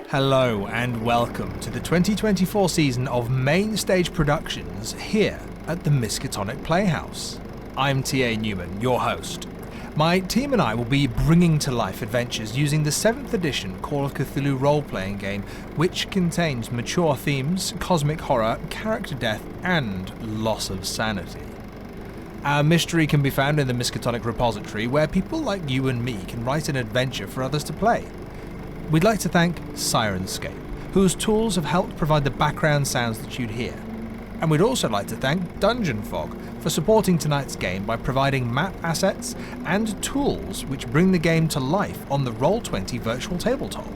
Hello and welcome to the 2024 season of Main Stage Productions here at the Miskatonic Playhouse. I'm TA Newman, your host. My team and I will be bringing to life adventures using the 7th edition Call of Cthulhu role-playing game, which contains mature themes, cosmic horror, character death, and loss of sanity. Our mystery can be found in the Miskatonic repository, where people like you and me can write an adventure for others to play. We'd like to thank Sirenscape, whose tools have helped provide the background sounds that you'd hear. And we'd also like to thank Dungeon Fog for supporting tonight's game by providing map assets and tools which bring the game to life on the Roll20 virtual tabletop.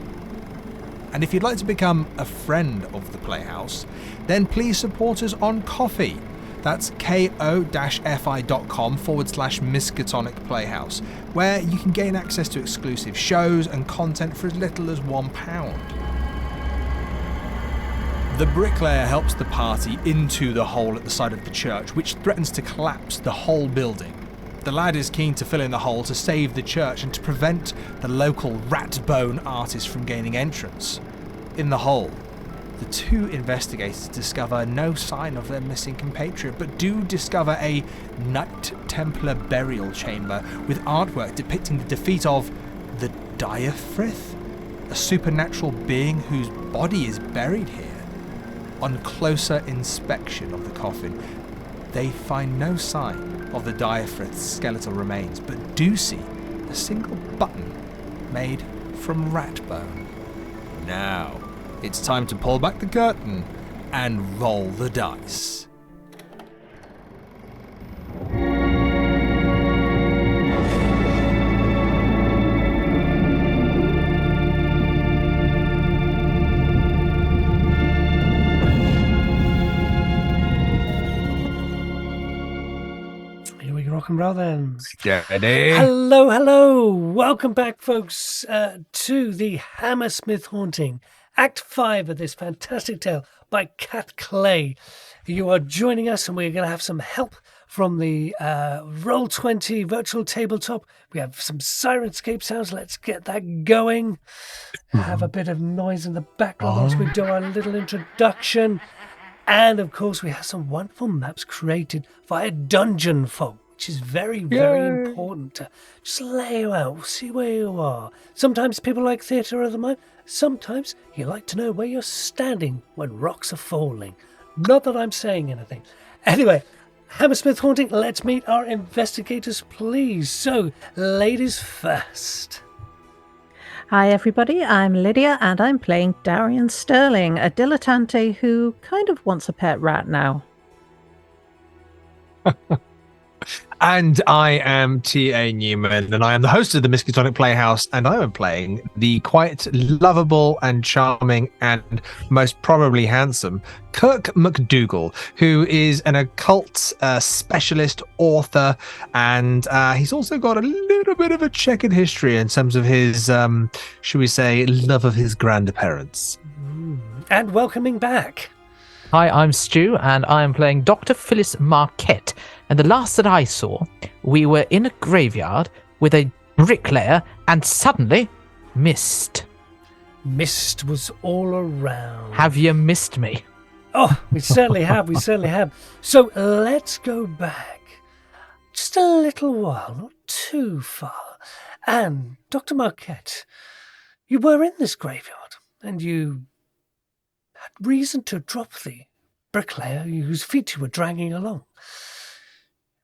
And if you'd like to become a friend of the Playhouse, then please support us on Ko-fi. That's ko-fi.com/Miskatonic Playhouse, where you can gain access to exclusive shows and content for as little as £1. The bricklayer helps the party into the hole at the side of the church, which threatens to collapse the whole building. The lad is keen to fill in the hole to save the church and to prevent the local rat-bone artist from gaining entrance. In the hole, the two investigators discover no sign of their missing compatriot, but do discover a Knight Templar burial chamber with artwork depicting the defeat of the Diaphrith, a supernatural being whose body is buried here. On closer inspection of the coffin, they find no sign of the Diaphrith's skeletal remains, but do see a single button made from rat bone. Now, it's time to pull back the curtain and roll the dice. Here we rock and roll then. Steady. Hello. Welcome back, folks, to the Hammersmith Haunting. Act 5 of this fantastic tale by Cat Clay. You are joining us, and we're going to have some help from the Roll20 virtual tabletop. We have some Sirenscape sounds. Let's get that going. Have a bit of noise in the background whilst we do our little introduction. And, of course, we have some wonderful maps created via Dungeon Fog, which is very, very important to just lay you out, see where you are. Sometimes people like theatre of the mind. Sometimes you like to know where you're standing when rocks are falling. Not that I'm saying anything. Anyway, Hammersmith Haunting, let's meet our investigators, please. So, ladies first. Hi everybody, I'm Lydia and I'm playing Darian Sterling, a dilettante who kind of wants a pet rat now. And I am T.A. Newman, and I am the host of the Miskatonic Playhouse, and I am playing the quite lovable and charming and most probably handsome Kirk McDougal, who is an occult specialist author, and he's also got a little bit of a checkered history in terms of his, should we say, love of his grandparents. And welcoming back. Hi, I'm Stu, and I am playing Dr. Phyllis Marquette. And the last that I saw, we were in a graveyard with a bricklayer, and suddenly, mist. Mist was all around. Have you missed me? Oh, we certainly have. We certainly have. So let's go back just a little while, not too far. And Dr. Marquette, you were in this graveyard, and you had reason to drop the bricklayer whose feet you were dragging along.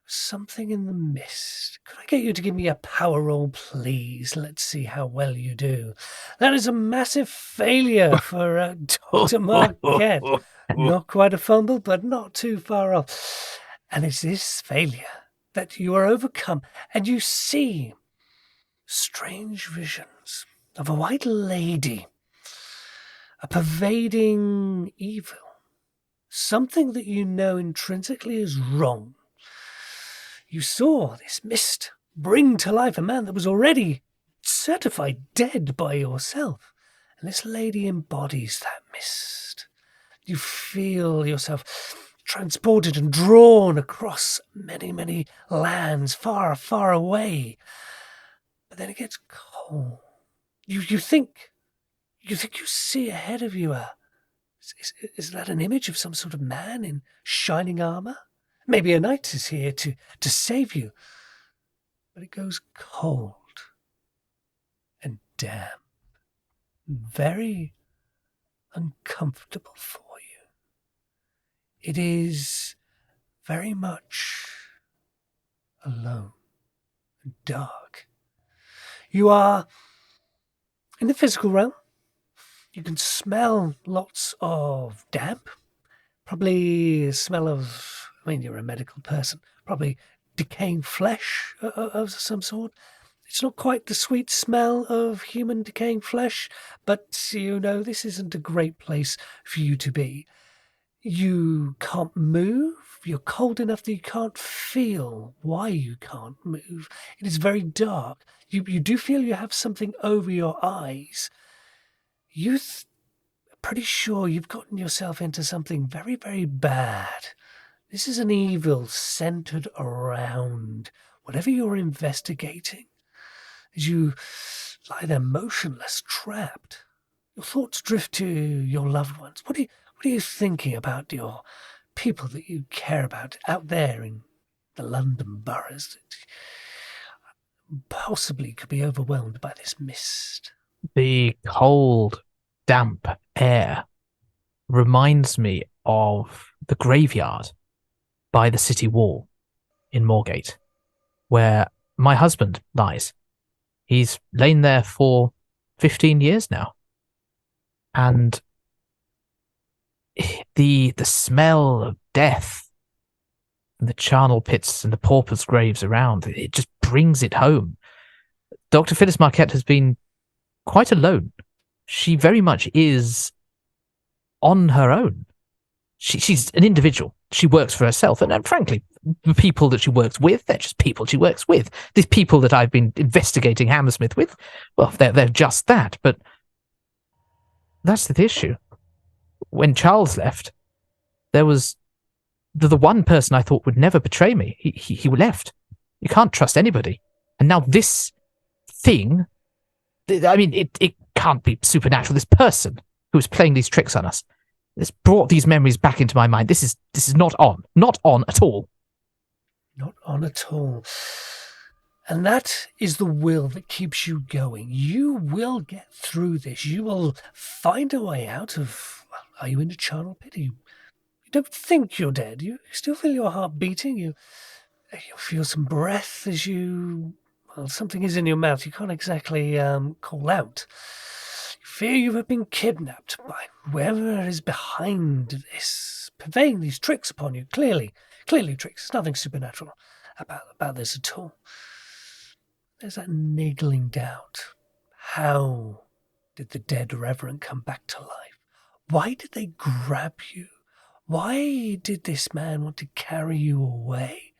Something in the mist. Could I get you to give me a power roll, please? Let's see how well you do. That is a massive failure for Dr. Marquette. Not quite a fumble, but not too far off. And it's this failure that you are overcome, and you see strange visions of a white lady, a pervading evil, something that you know intrinsically is wrong. You saw this mist bring to life a man that was already certified dead by yourself. And this lady embodies that mist. You feel yourself transported and drawn across many, many lands, far, far away. But then it gets cold. You think you think you see ahead of you is that an image of some sort of man in shining armor? Maybe a knight is here to save you. But it goes cold and damp, very uncomfortable for you. It is very much alone and dark. You are in the physical realm. You can smell lots of damp, probably a smell of, you're a medical person, probably decaying flesh of some sort. It's not quite the sweet smell of human decaying flesh, but this isn't a great place for you to be. You can't move. You're cold enough that you can't feel why you can't move. It is very dark. You do feel you have something over your eyes. You're pretty sure you've gotten yourself into something very, very bad. This is an evil centered around whatever you're investigating. As you lie there motionless, trapped, your thoughts drift to your loved ones. What are you thinking about your people that you care about out there in the London boroughs that possibly could be overwhelmed by this mist? The cold, damp air reminds me of the graveyard by the city wall in Moorgate, where my husband lies. He's lain there for 15 years now. And the smell of death and the charnel pits and the paupers' graves around, it just brings it home. Dr. Phyllis Marquette has been quite alone. She very much is on her own. She's an individual. She works for herself. And frankly, the people that she works with, they're just people she works with. These people that I've been investigating Hammersmith with, well, they're just that. But that's the issue. When Charles left, there was the one person I thought would never betray me. He left. You can't trust anybody. And now this thing, it can't be supernatural. This person who was playing these tricks on us, this brought these memories back into my mind. This is not on at all. Not on at all. And that is the will that keeps you going. You will get through this. You will find a way out of, are you in a charnel pit? You don't think you're dead. You still feel your heart beating. You feel some breath as something is in your mouth. You can't exactly call out. Fear you have been kidnapped by whoever is behind this, purveying these tricks upon you. Clearly tricks. There's nothing supernatural about this at all. There's that niggling doubt. How did the dead reverend come back to life? Why did they grab you? Why did this man want to carry you away?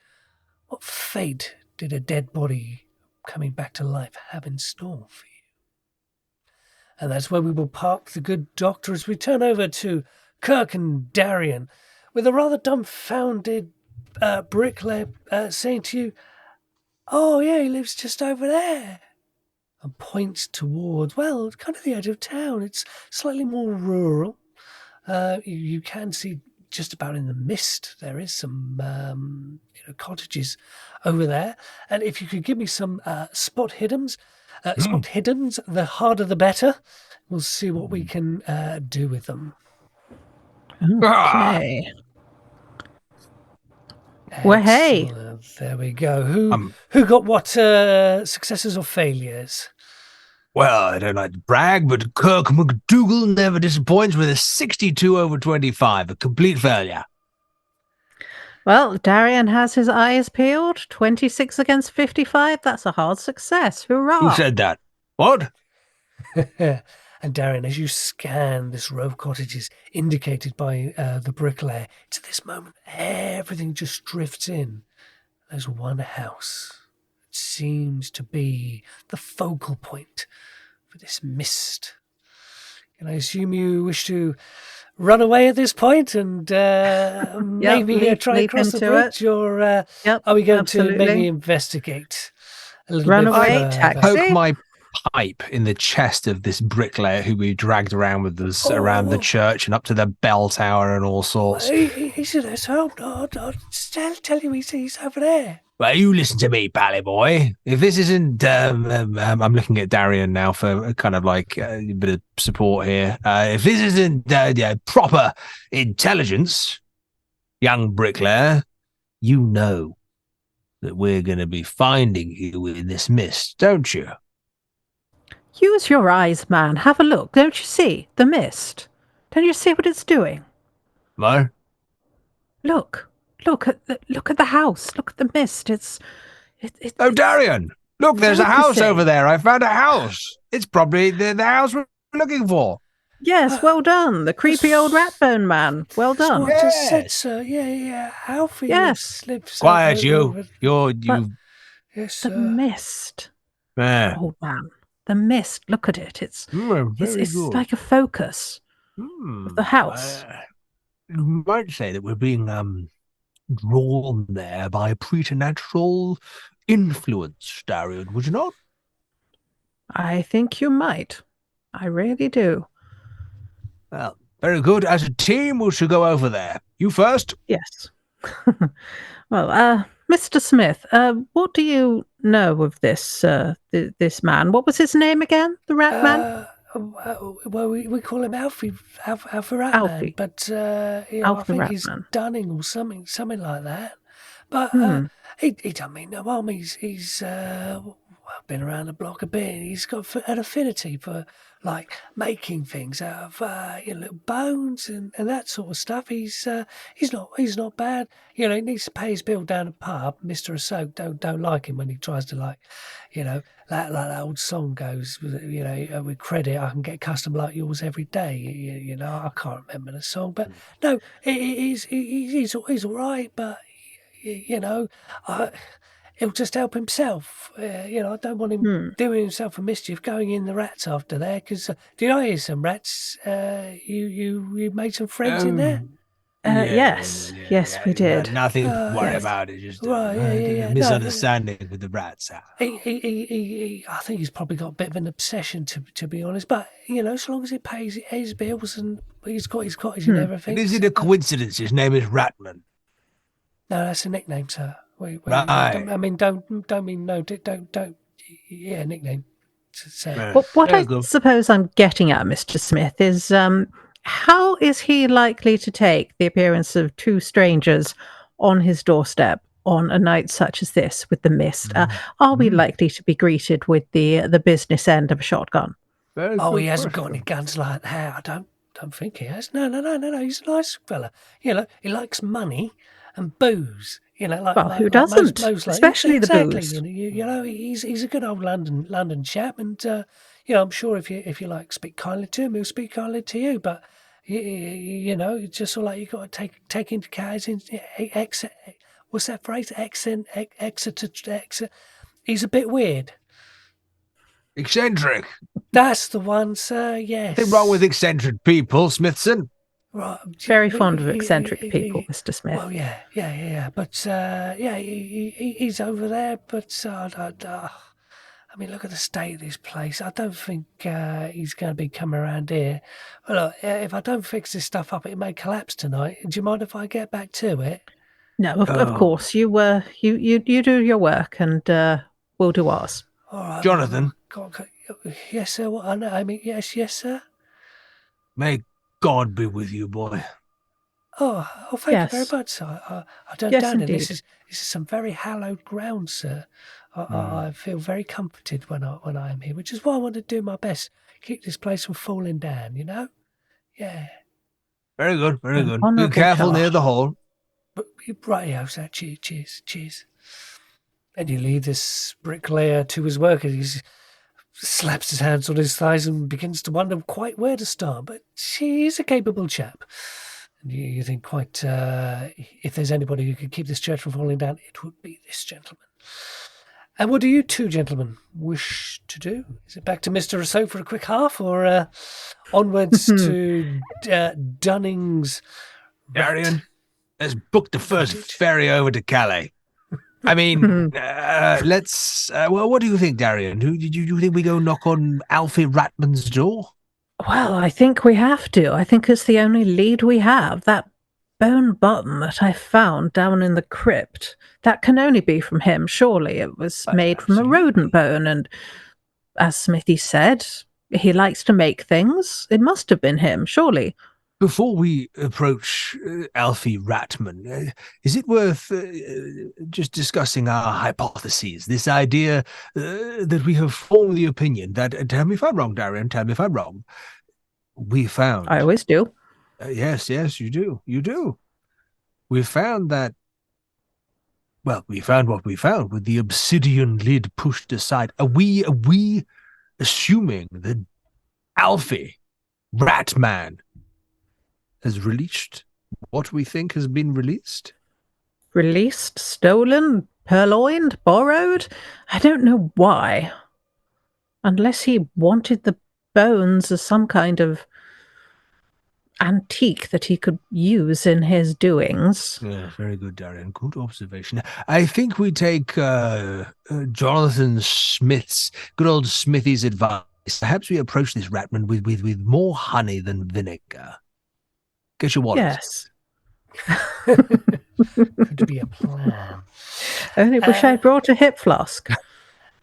What fate did a dead body coming back to life have in store for you? And that's where we will park the good doctor as we turn over to Kirk and Darian, with a rather dumbfounded bricklayer saying to you, "Oh, yeah, he lives just over there," and points towards, well, kind of the edge of town. It's slightly more rural. You can see just about in the mist there is some cottages over there. And if you could give me some spot hiddens, the harder the better. We'll see what we can do with them. Okay. Well, hey. Excellent. There we go. Who got what successes or failures? Well, I don't like to brag, but Kirk McDougal never disappoints with a 62 over 25, a complete failure. Well, Darian has his eyes peeled. 26 against 55. That's a hard success. Hurrah. Who said that? What? And Darian, as you scan this row of cottages indicated by the bricklayer, to this moment, everything just drifts in. There's one house that seems to be the focal point for this mist. Can I assume you wish to run away at this point and maybe try and cross the bridge? Or are we going to maybe investigate a little Run bit away, further? taxi. Poke my pipe in the chest of this bricklayer who we dragged around with us around the church and up to the bell tower and all sorts. He's in his home. I'll tell you he's over there. Well, you listen to me, pally boy. If this isn't, I'm looking at Darian now for kind of like a bit of support here. If this isn't proper intelligence, young bricklayer, you know that we're going to be finding you in this mist, don't you? Use your eyes, man. Have a look. Don't you see the mist? Don't you see what it's doing? No? Look at the house. Look at the mist. It's Darian! Look, there's a house focusing. over there. I found a house. It's probably the house we're looking for. Yes, well done. The creepy old ratbone man. Well done. What I just said, sir. Yeah. Alfie slips. Quiet, you. You. Yes, sir. The mist. Yeah. Old man. The mist. Look at it. It's very good. like a focus of the house. You might say that we're being drawn there by preternatural influence, Darian, would you not? I think you might. I really do. Well, very good. As a team, we should go over there. You first. Yes. Well, Mr. Smith, what do you know of this this man? What was his name again? The rat man? Well, we call him Alfie Ratman, Alfie. but Alfie I think he's Ratman. Dunning or something like that. But he don't mean no harm. He's been around the block a bit. He's got an affinity for like making things out of little bones and that sort of stuff. He's not bad. He needs to pay his bill down the pub. Mr. Asok don't like him when he tries to like that old song goes. With credit, I can get custom like yours every day. I can't remember the song, but no, he's all right. But he'll just help himself. I don't want him doing himself a mischief, going in the rats after there. Because did I hear some rats? You made some friends in there. Yes, we did. Nothing to worry about. It's just a misunderstanding with the rats. He I think he's probably got a bit of an obsession, to be honest. But as long as he pays his bills and he's got his cottage and everything. Is it a coincidence? His name is Ratman. No, that's a nickname, sir. Right. Yeah, nickname. So, What I suppose I'm getting at, Mr. Smith, is how is he likely to take the appearance of two strangers on his doorstep on a night such as this with the mist? Are we likely to be greeted with the business end of a shotgun? He hasn't got any guns like that. I don't think he has. No. He's a nice fella. He likes money and booze. Who doesn't? Especially the booze. He's a good old London chap, and I'm sure if you like speak kindly to him, he'll speak kindly to you. But it's just sort of like you got to take into account what's that phrase? Exeter. He's a bit weird. Eccentric. That's the one, sir. Yes. Nothing wrong with eccentric people, Smithson. Right. Very fond of eccentric people, Mr. Smith. Well, yeah. But he's over there. But I mean, look at the state of this place. I don't think he's going to be coming around here. Well, look, if I don't fix this stuff up, it may collapse tonight. Do you mind if I get back to it? No, of course. You do your work, and we'll do ours. All right, Jonathan. Yes, sir. What I know. I mean, yes, sir. May God be with you, boy. Oh, thank you very much, sir. I don't doubt it. This is some very hallowed ground, sir. I feel very comforted when I am here, which is why I want to do my best, keep this place from falling down. Yeah. Very good. Be careful near the hole. Right, sir. Cheers. And you lead this bricklayer to his work, and he slaps his hands on his thighs and begins to wonder quite where to start. But he's a capable chap. And you think quite, if there's anybody who could keep this church from falling down, it would be this gentleman. And what do you two gentlemen wish to do? Is it back to Mr. Rousseau for a quick half, or onwards to Dunning's? Darian, let's book the first ferry over to Calais. I mean, let's. Well, what do you think, Darian? Do you think we go knock on Alfie Ratman's door? Well, I think we have to. I think it's the only lead we have. That bone button that I found down in the crypt, that can only be from him, surely. It was made from a rodent bone, and as Smithy said, he likes to make things. It must have been him, surely. Before we approach Alfie Ratman, is it worth just discussing our hypotheses? This idea that we have formed the opinion that, tell me if I'm wrong, Darian, tell me if I'm wrong, we found... I always do. Yes, you do. You do. We found that... Well, we found what we found with the obsidian lid pushed aside. Are we assuming that Alfie Ratman has released what we think has been released? Released, stolen, purloined, borrowed? I don't know why. Unless he wanted the bones as some kind of antique that he could use in his doings. Yeah, very good, Darian. Good observation. I think we take Jonathan Smith's, good old Smithy's advice. Perhaps we approach this Ratman with more honey than vinegar. Get your wallet. Yes. Could be a plan. Only wish I brought a hip flask.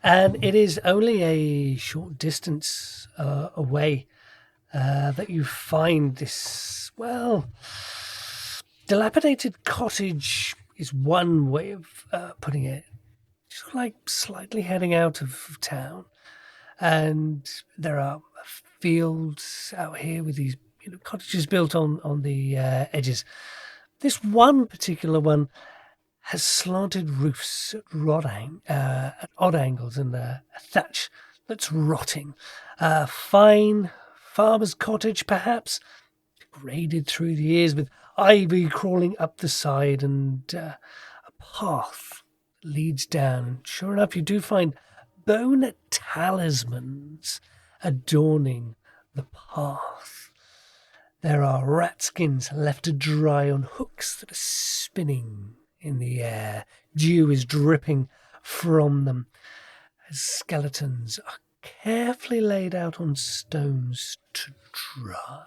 And it is only a short distance away that you find this, well, dilapidated cottage is one way of putting it. Just like slightly heading out of town. And there are fields out here with these cottages built on the edges. This one particular one has slanted roofs at odd angles and a thatch that's rotting. Fine farmer's cottage, perhaps, graded through the years with ivy crawling up the side and a path leads down. Sure enough, you do find bone talismans adorning the path. There are rat skins left to dry on hooks that are spinning in the air. Dew is dripping from them as skeletons are carefully laid out on stones to dry.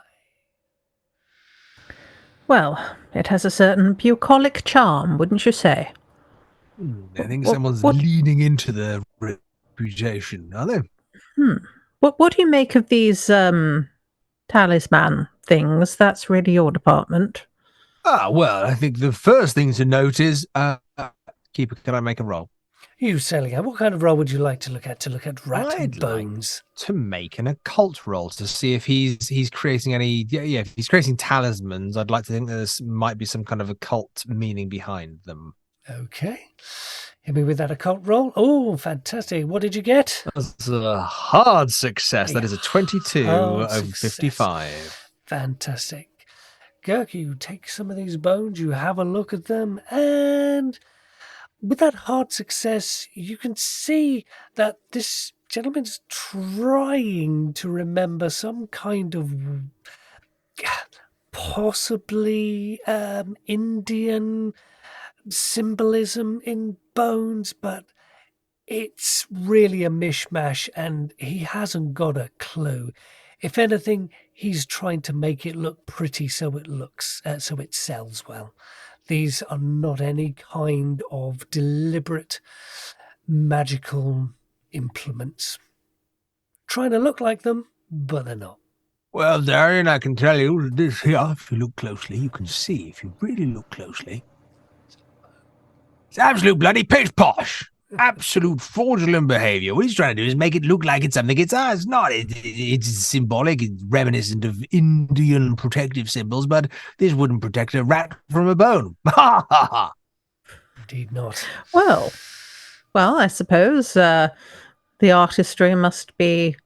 Well, it has a certain bucolic charm, wouldn't you say? I think someone's leaning into the reputation, are they? What do you make of these talisman things? That's really your department. Well, I think the first thing to note is, Keeper, can I make a roll? You, Celia, what kind of roll would you like to look at? To look at rat I'd bones? Like to make an occult roll to see if he's creating any. Yeah, if he's creating talismans, I'd like to think there might be some kind of occult meaning behind them. Okay. Hit me with that occult roll. Oh, fantastic. What did you get? That's a hard success. That is a 22 of 55. Fantastic. Kirk, you take some of these bones, you have a look at them, and with that hard success, you can see that this gentleman's trying to remember some kind of possibly Indian symbolism in bones, but it's really a mishmash and he hasn't got a clue. If anything, he's trying to make it look pretty so it sells well. These are not any kind of deliberate magical implements. Trying to look like them, but they're not. Well, Darian, I can tell you this here, if you look closely, you can see, if you really look closely, it's absolute bloody pish posh. Absolute fraudulent behavior. What he's trying to do is make it look like it's something it's not. It's symbolic, it's reminiscent of Indian protective symbols, but this wouldn't protect a rat from a bone. Ha ha ha. Indeed not. Well, I suppose the artistry must be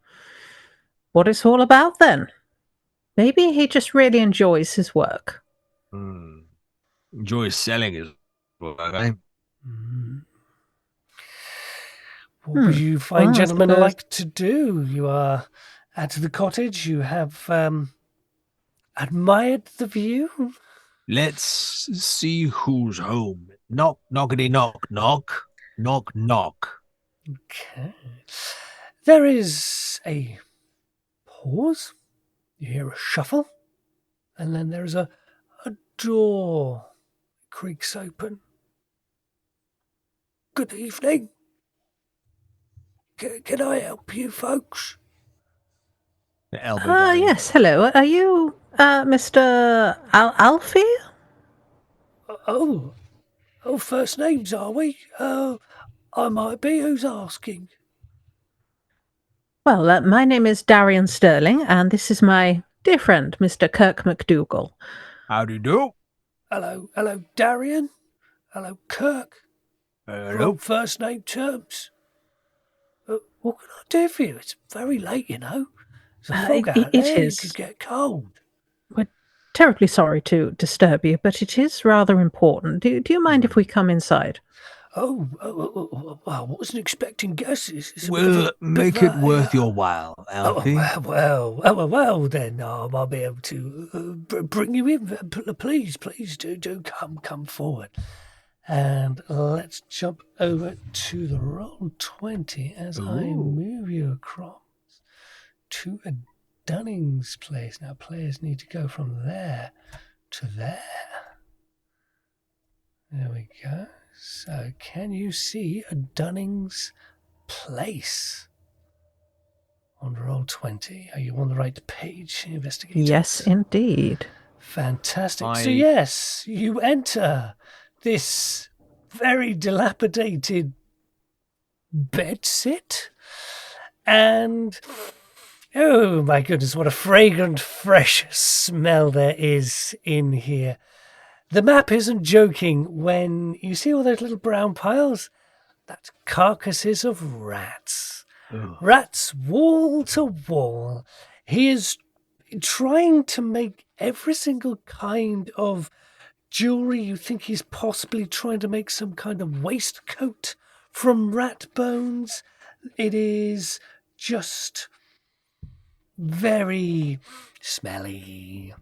what it's all about then. Maybe he just really enjoys his work. Enjoys selling his work, eh? What would you find gentlemen like to do? You are at the cottage. You have admired the view. Let's see who's home Knock, knockety knock, knock, knock, knock. Okay. There is a pause. You hear a shuffle. And then there's a door creaks open. Good evening. Can I help you, folks? The elbow down. Yes, hello. Are you Mr. Alfie? Oh, first names, are we? I might be. Who's asking? Well, my name is Darian Sterling, and this is my dear friend, Mr. Kirk McDougal. How do you do? Hello, Darian. Hello, Kirk. Hello. First name terms. What can I do for you? It's very late, you know. It's a fog out it there. is. You could get cold. We're terribly sorry to disturb you, but it is rather important. Do you mind if we come inside? Well, I wasn't expecting guesses. We'll make it worth your while, Alfie. Well, then I might be able to bring you in. Please do come forward. And let's jump over to the roll 20 as I move you across to a Dunning's place. Now, players need to go from there to there. There we go. So, can you see a Dunning's place on roll 20? Are you on the right page, investigators? Yes, indeed. Fantastic. So, yes, you enter this very dilapidated bedsit, and oh my goodness, what a fragrant, fresh smell there is in here. The map isn't joking when you see all those little brown piles. That's carcasses of rats. Ugh. Rats wall to wall. He is trying to make every single kind of jewelry. You think he's possibly trying to make some kind of waistcoat from rat bones. It is just very smelly,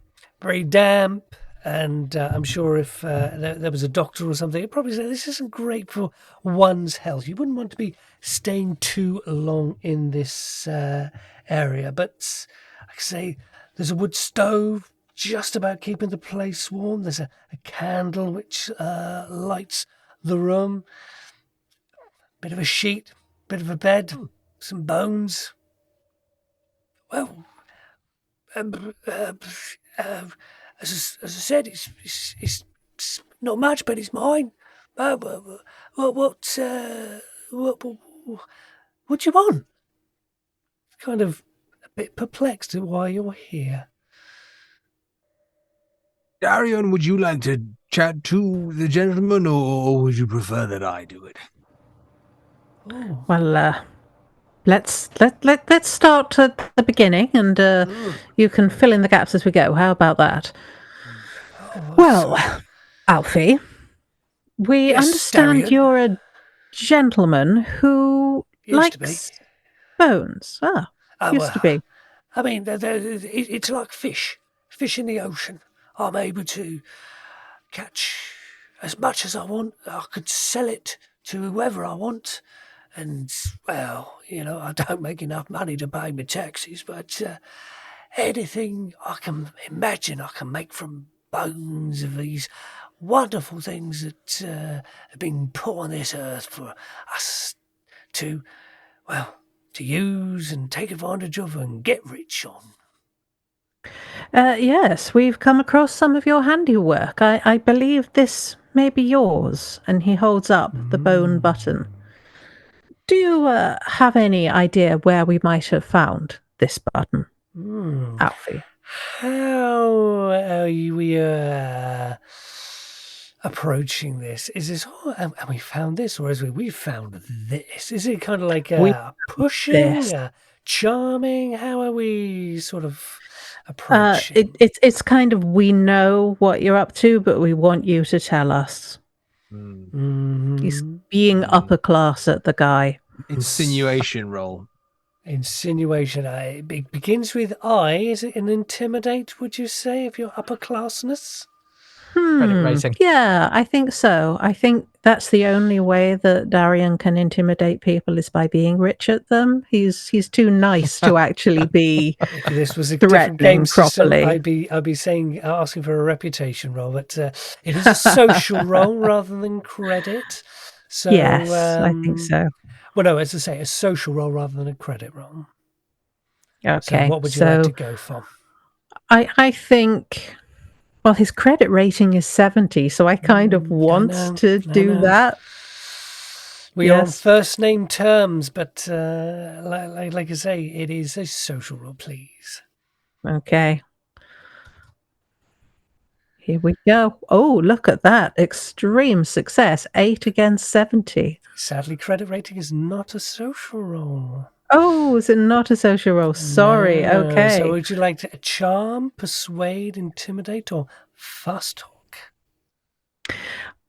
very damp. And I'm sure if there was a doctor or something, he'd probably say this isn't great for one's health. You wouldn't want to be staying too long in this area. But like I say, there's a wood stove just about keeping the place warm. There's a candle which lights the room. Bit of a sheet, bit of a bed, some bones. Well, as I said, it's not much, but it's mine. What do you want? Kind of a bit perplexed at why you're here. Darian, would you like to chat to the gentleman, or would you prefer that I do it? Oh. Well, let's start at the beginning, and you can fill in the gaps as we go. How about that? Well, Alfie, we understand Darian. you're a gentleman who likes bones. Used to be. I mean, it's like fish in the ocean. I'm able to catch as much as I want. I could sell it to whoever I want. And, well, you know, I don't make enough money to pay my taxes, but anything I can imagine I can make from bones of these wonderful things that have been put on this earth for us to use and take advantage of and get rich on. Yes, we've come across some of your handiwork. I believe this may be yours. And he holds up the bone button. Do you have any idea where we might have found this button, Alfie? How are we approaching this? Is this, and we found this, or is we found this? Is it kind of like pushing, charming? How are we sort of approaching? It's kind of, we know what you're up to, but we want you to tell us. He's being upper class at the guy. Insinuation roll. Insinuation. It begins with I. Is it an intimidate, would you say, if you're upper classness? Credit rating. Yeah, I think so. I think that's the only way that Darian can intimidate people is by being rich at them. He's too nice to actually be If this was a different game threatening system, properly. I'd be saying asking for a reputation roll, but it is a social roll rather than credit. So Yes, I think so. Well, no, as I say, a social roll rather than a credit roll. Okay, So what would you like to go for? I think, well, his credit rating is 70, so I kind of want to do that. We are on first name terms, but like I say, it is a social roll, please. Okay. Here we go. Oh, look at that. Extreme success. 8 against 70. Sadly, credit rating is not a social roll. Oh, is it not a social roll? Sorry. No. Okay. So would you like to charm, persuade, intimidate, or fast talk?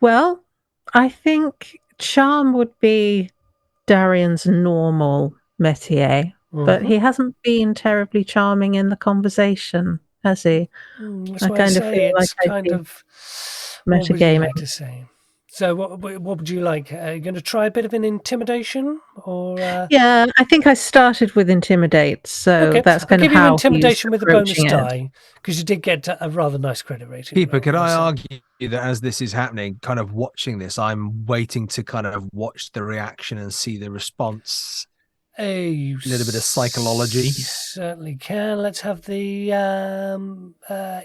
Well, I think charm would be Darian's normal métier, but he hasn't been terribly charming in the conversation, has he? That's I why kind of say feel like it's I'd kind be of. What would you metagaming. like to say? So what would you like? Are you going to try a bit of an intimidation, or? Yeah, I think I started with intimidate, so Okay, that's I'll kind of give you how intimidation he's with a bonus approaching it. die because you did get a rather nice credit rating. Keeper, roll, could I so- argue that as this is happening, kind of watching this, I'm waiting to kind of watch the reaction and see the response? A little bit of psychology. Certainly can. Let's have the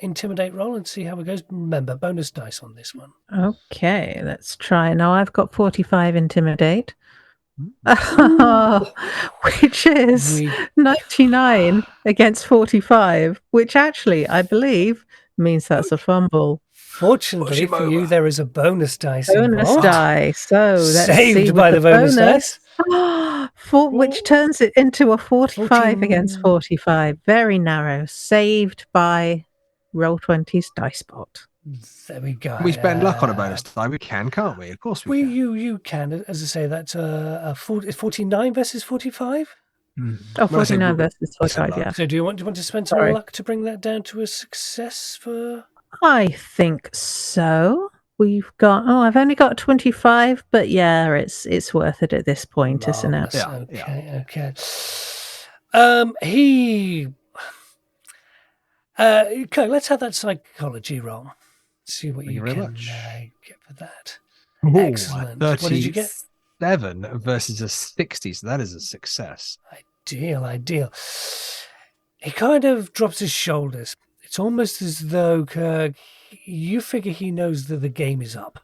intimidate roll and see how it goes. Remember, bonus dice on this one. Okay, let's try. Now I've got 45 intimidate, which is 99 against 45, which actually, I believe, means that's a fumble. Fortunately for you, there is a bonus dice Bonus involved. die. So let's see Saved with by the bonus dice. Which turns it into a 45 against 14. 45. Very narrow. Saved by Roll20's dice bot. There we go. We spend luck on a bonus die. We can, can't we? Of course we can. You can. As I say, that's a 49 versus 45. Oh, 49 versus 45, yeah. So do you want to spend some luck to bring that down to a success for? I think so. We've got I've only got 25, but yeah, it's worth it at this point, isn't it? Yeah, okay. Okay, let's have that psychology roll. See what you can get for that. Ooh, excellent. What did you get? 7 versus a 60, so that is a success. Ideal. He kind of drops his shoulders. It's almost as though, Kirk, you figure he knows that the game is up.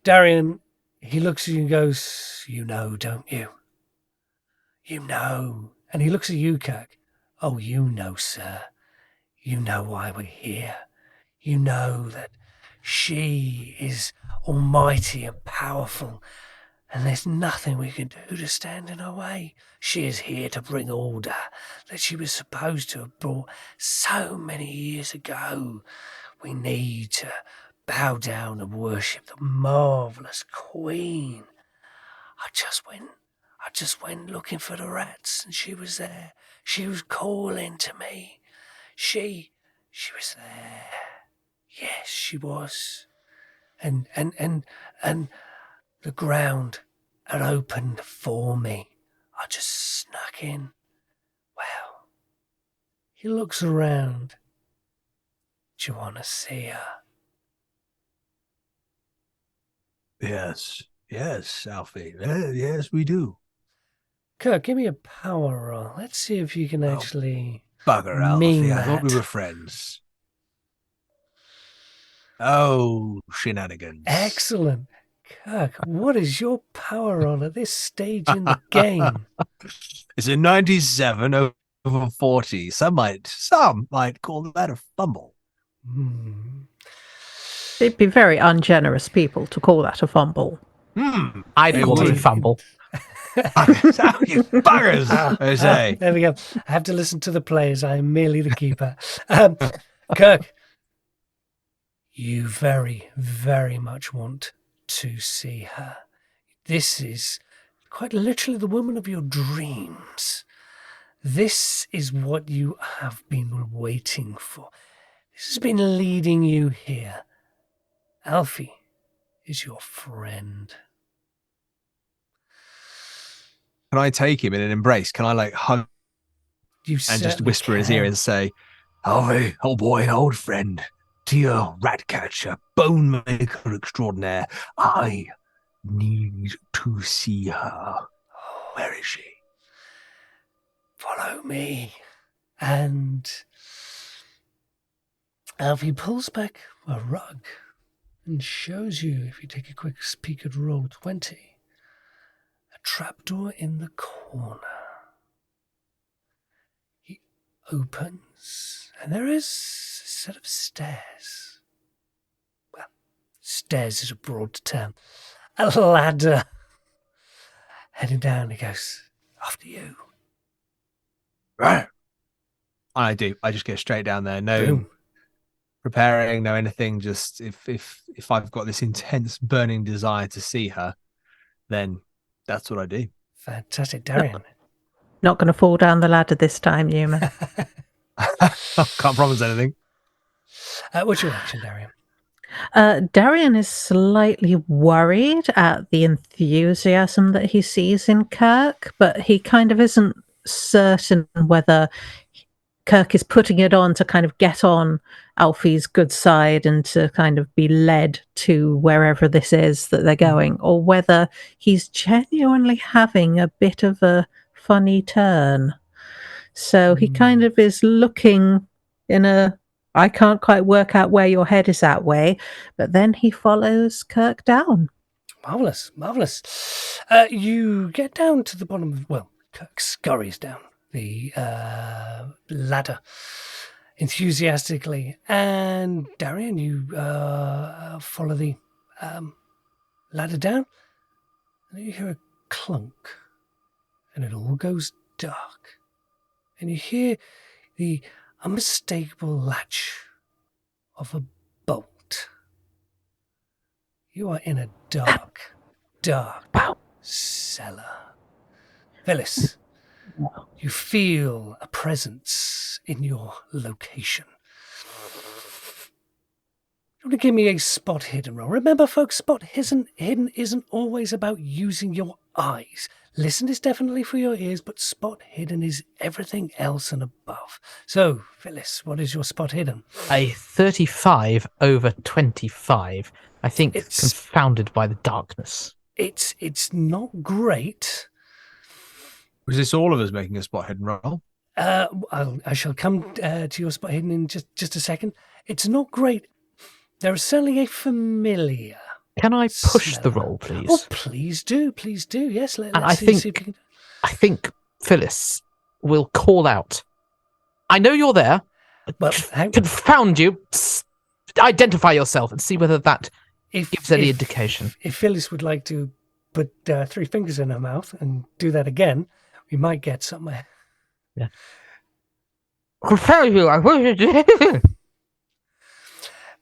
Darian, he looks at you and goes, "You know, don't you? You know." And he looks at you, Kirk. "Oh, you know, sir. You know why we're here. You know that she is almighty and powerful, and there's nothing we can do to stand in her way. She is here to bring order that she was supposed to have brought so many years ago. We need to bow down and worship the marvelous queen. I just went looking for the rats, and she was there. She was calling to me. She was there. Yes, she was. And the ground had opened for me. I just snuck in. Well, he looks around. Do you want to see her?" Yes, Alfie. Yes, we do. Kirk, give me a power roll. Let's see if you can actually Bugger, mean Alfie. I that. thought we were friends. Oh, shenanigans. Excellent. Kirk, what is your power roll at this stage in the game? It's a 97 over 40. Some might call that a fumble. They'd be very ungenerous people to call that a fumble. I'd call it a fumble. You buggers, I say. There we go. I have to listen to the players. I am merely the keeper. Kirk, you very, very much want to see her. This is quite literally the woman of your dreams. This is what you have been waiting for. This has been leading you here. Alfie is your friend. Can I take him in an embrace? Can I like hug You and just certainly whisper in his ear can. and say, "Alfie, old boy, old friend, dear rat catcher, bone maker extraordinaire, I need to see her. Where is she?" Follow me. And Alfie pulls back a rug and shows you, if you take a quick peek at roll 20, a trapdoor in the corner. He opens, and there is a set of stairs. Well, stairs is a broad term. A ladder. Heading down, he goes, "After you." Right. I do. I just go straight down there. No Boom. preparing, no anything. Just if I've got this intense burning desire to see her, then that's what I do. Fantastic. Darian. Not going to fall down the ladder this time, Newman. Can't promise anything. What's your action, Darian? Darian is slightly worried at the enthusiasm that he sees in Kirk, but he kind of isn't certain whether Kirk is putting it on to kind of get on Alfie's good side and to kind of be led to wherever this is that they're going, or whether he's genuinely having a bit of a funny turn. So he kind of is looking in a, I can't quite work out where your head is that way, but then he follows Kirk down. Marvellous, marvellous. You get down to the bottom, well, Kirk scurries down the ladder enthusiastically, and Darian, you follow the ladder down, and you hear a clunk, and it all goes dark, and you hear the unmistakable latch of a bolt. You are in a dark cellar. Phyllis, you feel a presence in your location. You want to give me a spot hidden roll? Remember, folks, spot hidden isn't always about using your eyes. Listen is definitely for your ears, but spot hidden is everything else and above. So, Phyllis, what is your spot hidden? A 35 over 25. I think It's- confounded by the darkness. It's not great. Was this all of us making a spot hidden roll? I shall come to your spot hidden in just a second. It's not great. There is certainly a familiar. Can I push smell. the roll, please? Oh, please do. Yes, let's I see if think- we can. I think Phyllis will call out. I know you're there. Well, Confound you. Identify yourself and see whether that gives any indication. If Phyllis would like to put 3 fingers in her mouth and do that again, we might get somewhere. Yeah. Confound you. I wish you.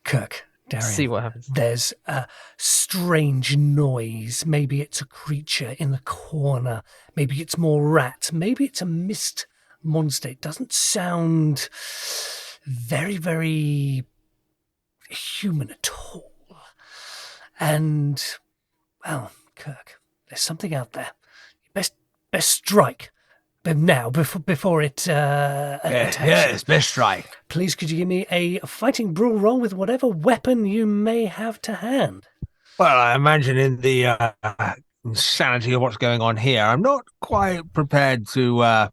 Kirk, Darian. See what happens. There's a strange noise. Maybe it's a creature in the corner. Maybe it's more rat. Maybe it's a mist monster. It doesn't sound very, very human at all. And, well, Kirk, there's something out there. Best strike. But now, before it attacks you. Yes, best strike. Please, could you give me a fighting brawl roll with whatever weapon you may have to hand? Well, I imagine in the insanity of what's going on here, I'm not quite prepared to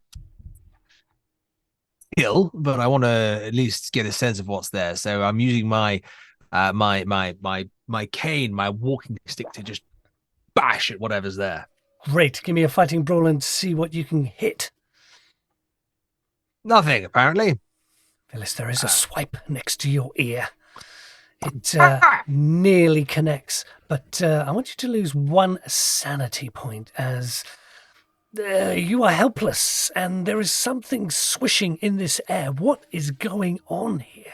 kill, but I want to at least get a sense of what's there. So I'm using my cane, my walking stick, to just bash at whatever's there. Great. Give me a fighting brawl and see what you can hit. Nothing, apparently. Phyllis, there is a swipe next to your ear. It nearly connects, but I want you to lose 1 sanity point as you are helpless and there is something swishing in this air. What is going on here?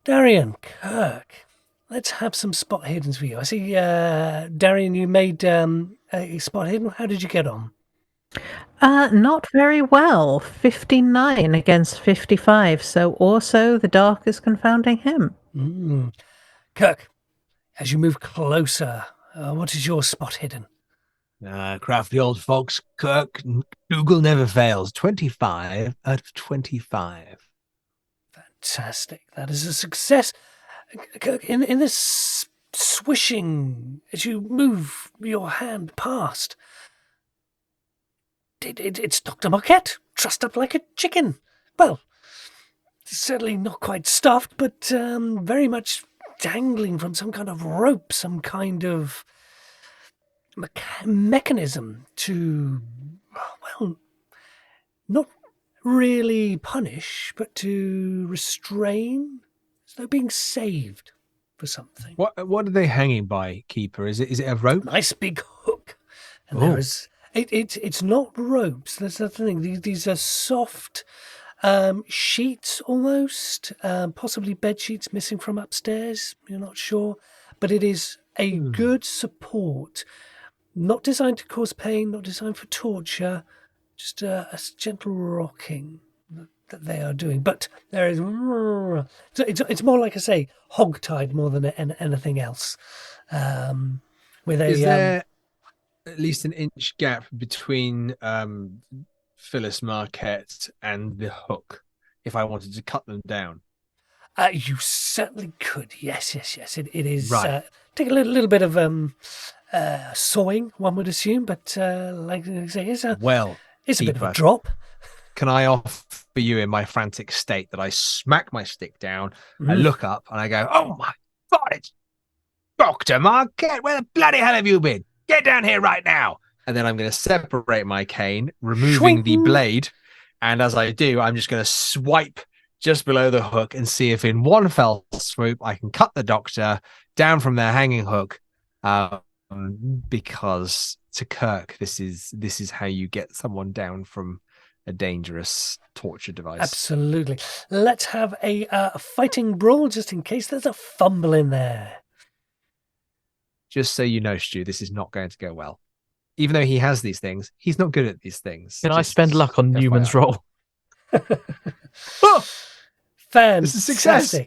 Darian, Kirk, let's have some spot hiddens for you. I see, Darian, you made a spot hidden. How did you get on? Not very well. 59 against 55. So also the dark is confounding him. Kirk, as you move closer, what is your spot hidden? Crafty old fox, Kirk. McDougal never fails. 25 out of 25. Fantastic. That is a success. Kirk, in this swishing, as you move your hand past, it's Dr. Marquette, trussed up like a chicken. Well, certainly not quite stuffed, but very much dangling from some kind of rope, some kind of mechanism to, well, not really punish, but to restrain, as though being saved for something. What are they hanging by, Keeper? Is it a rope? Nice big hook. And there is it's not ropes. That's the thing. These are soft sheets almost, possibly bed sheets missing from upstairs. You're not sure, but it is a good support. Not designed to cause pain, not designed for torture, just a gentle rocking that they are doing. But there is, it's more like I say, hogtied more than anything else. With a, is there at least an inch gap between Phyllis Marquette and the hook if I wanted to cut them down? You certainly could. Yes. It is. Right. Take a little bit of sawing, one would assume, but like I say, it's a bit of a drop. Can I offer you in my frantic state that I smack my stick down, I look up and I go, "Oh my God, it's Dr. Marquette, where the bloody hell have you been? Get down here right now." And then I'm going to separate my cane, removing the blade. And as I do, I'm just going to swipe just below the hook and see if in one fell swoop I can cut the doctor down from their hanging hook. Because to Kirk, this is how you get someone down from a dangerous torture device. Absolutely. Let's have a fighting brawl just in case there's a fumble in there. Just so you know, Stu, this is not going to go well. Even though he has these things, he's not good at these things. Can I spend luck on Newman's roll? Oh, fantastic. this is success.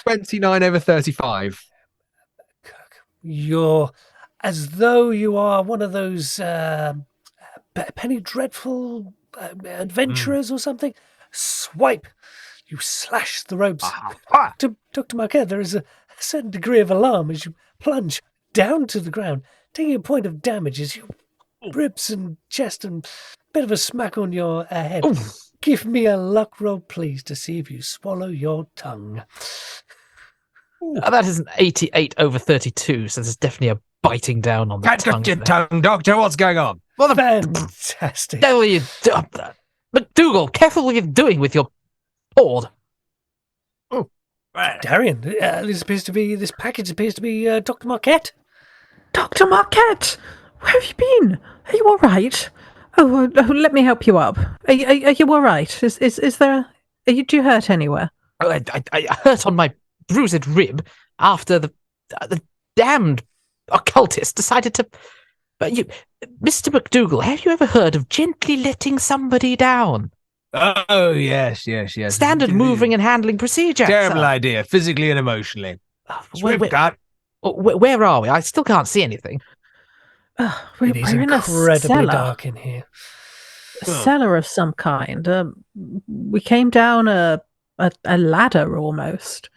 29 over 35. You're as though you are one of those Penny Dreadful adventurers or something. Swipe. You slash the ropes. Dr. Marquette, there is a certain degree of alarm as you plunge down to the ground, taking a point of damage as you ribs and chest and a bit of a smack on your head. Give me a luck roll, please, to see if you swallow your tongue. That is an 88 over 32, so there's definitely a biting down on the tongue. Catch your tongue, Doctor. What's going on? What fantastic. Devil you McDougal, careful what you're doing with your board. Oh, Darian, this package appears to be Dr. Marquette. Dr. Marquette, where have you been? Are you all right? Oh, let me help you up. Are you all right? Is there? Do you hurt anywhere? I hurt on my bruised rib after the damned occultist decided to. Mr. McDougal, have you ever heard of gently letting somebody down? Oh, yes. Standard moving and handling procedure. Terrible idea, physically and emotionally. Where are we? I still can't see anything. It is incredibly dark in here. A cellar of some kind. We came down a ladder almost.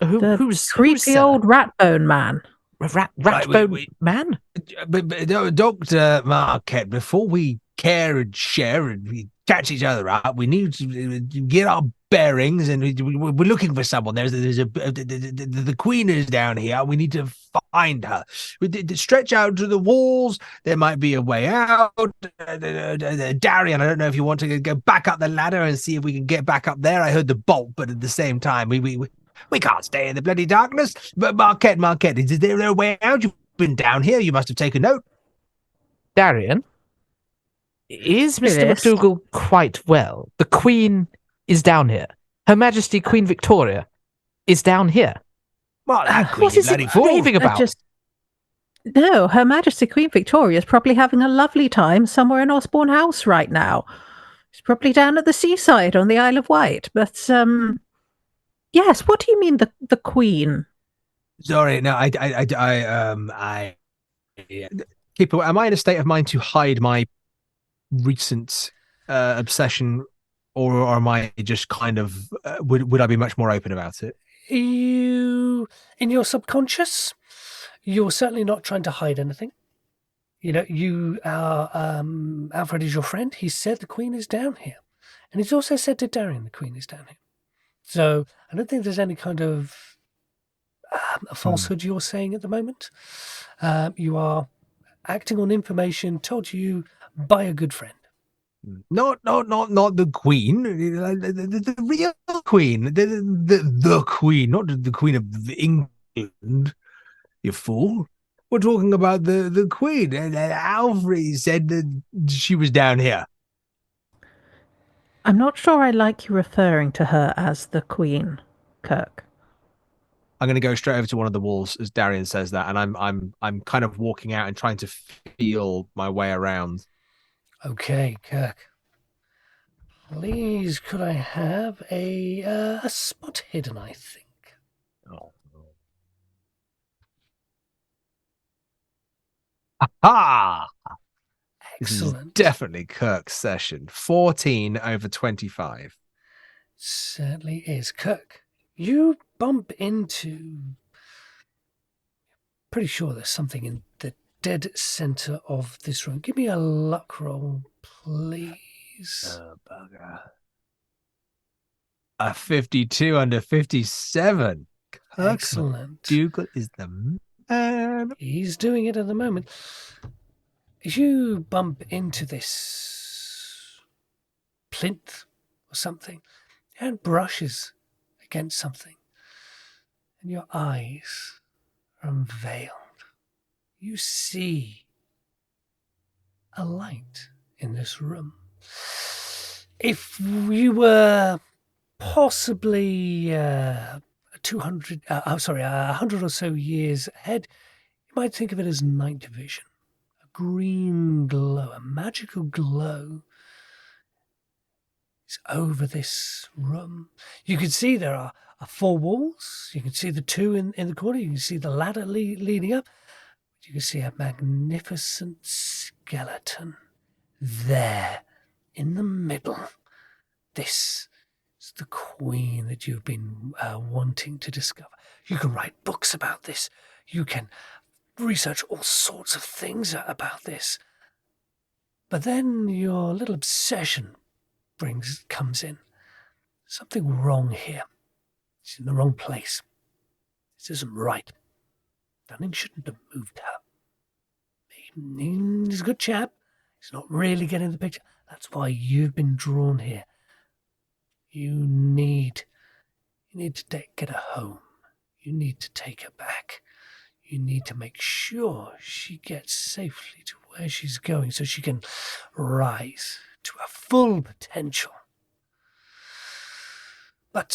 Who's creepy old ratbone man? Ratbone man? But Dr. Marquette, before we care and share and we catch each other up, we need to get our bearings, and we're looking for someone. The queen is down here. We need to find her. We stretch out to the walls. There might be a way out. Darian, I don't know if you want to go back up the ladder and see if we can get back up there. I heard the bolt, but at the same time, we can't stay in the bloody darkness. But Marquette, is there a way out? You've been down here. You must have taken note. Darian, is Mr. McDougal quite well? The Queen is down here. Her Majesty Queen Victoria is down here. Well, what is he raving about? No, Her Majesty Queen Victoria is probably having a lovely time somewhere in Osborne House right now. She's probably down at the seaside on the Isle of Wight. But yes, what do you mean the Queen? Sorry, no, Keeper, am I in a state of mind to hide my recent obsession, or am I just kind of would I be much more open about it? You, in your subconscious, you're certainly not trying to hide anything. You know, you are, Alfred is your friend. He said the Queen is down here. And he's also said to Darian the Queen is down here. So I don't think there's any kind of a falsehood you're saying at the moment. You are acting on information told to you by a good friend. Not the Queen, the real Queen, the Queen, not the Queen of England. You fool! We're talking about the Queen, and Alfred said that she was down here. I'm not sure I like you referring to her as the Queen, Kirk. I'm going to go straight over to one of the walls as Darian says that, and I'm kind of walking out and trying to feel my way around. Okay, Kirk. Please, could I have a spot hidden, I think. Oh. Aha! Excellent. This is definitely Kirk's session. 14 over 25. Certainly is. Kirk, you bump into... Pretty sure there's something in the dead center of this room. Give me a luck roll, please. Oh, bugger. A 52 under 57. Kirk Excellent. McDougal is the man. He's doing it at the moment. As you bump into this plinth or something, your hand brushes against something, and your eyes are unveiled. You see a light in this room. If you were possibly 100 or so years ahead, you might think of it as night vision. A green glow, a magical glow is over this room. You can see there are 4 walls. You can see the 2 in the corner. You can see the ladder leading up. You can see a magnificent skeleton there in the middle. This is the Queen that you've been wanting to discover. You can write books about this. You can research all sorts of things about this. But then your little obsession comes in. Something wrong here. It's in the wrong place. This isn't right. Dunning shouldn't have moved her. He's a good chap. He's not really getting the picture. That's why you've been drawn here. You need to get her home. You need to take her back. You need to make sure she gets safely to where she's going so she can rise to her full potential. But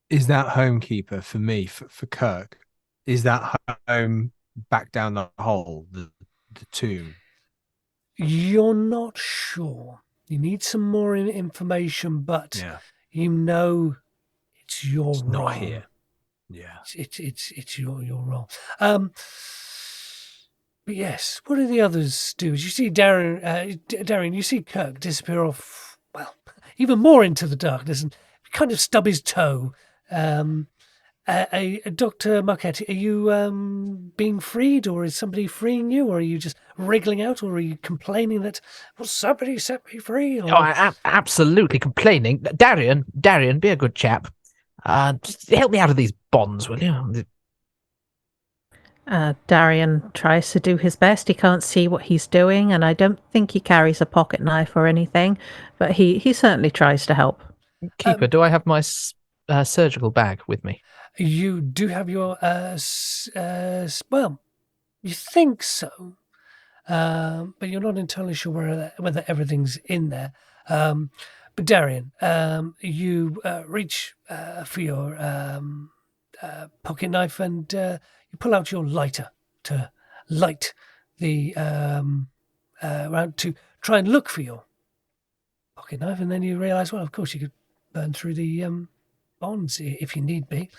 is that homekeeper for me, for Kirk? Is that home back down the hole, the tomb? You're not sure. You need some more information, but you know it's your role. Not here. Yeah, it's your role. But yes, what do the others do? As you see Darian, you see Kirk disappear off, well, even more into the darkness and kind of stub his toe. Dr. Marquette, are you being freed, or is somebody freeing you, or are you just wriggling out, or are you complaining that, well, somebody set me free? Or... Oh, I'm absolutely complaining. Darian, be a good chap. Just help me out of these bonds, will you? Darian tries to do his best. He can't see what he's doing, and I don't think he carries a pocket knife or anything, but he certainly tries to help. Keeper, do I have my surgical bag with me? You do have your, well, you think so, but you're not entirely sure whether everything's in there. But Darian, you reach for your pocket knife and you pull out your lighter to light the round to try and look for your pocket knife, and then you realise, well, of course, you could burn through the bonds if you need be.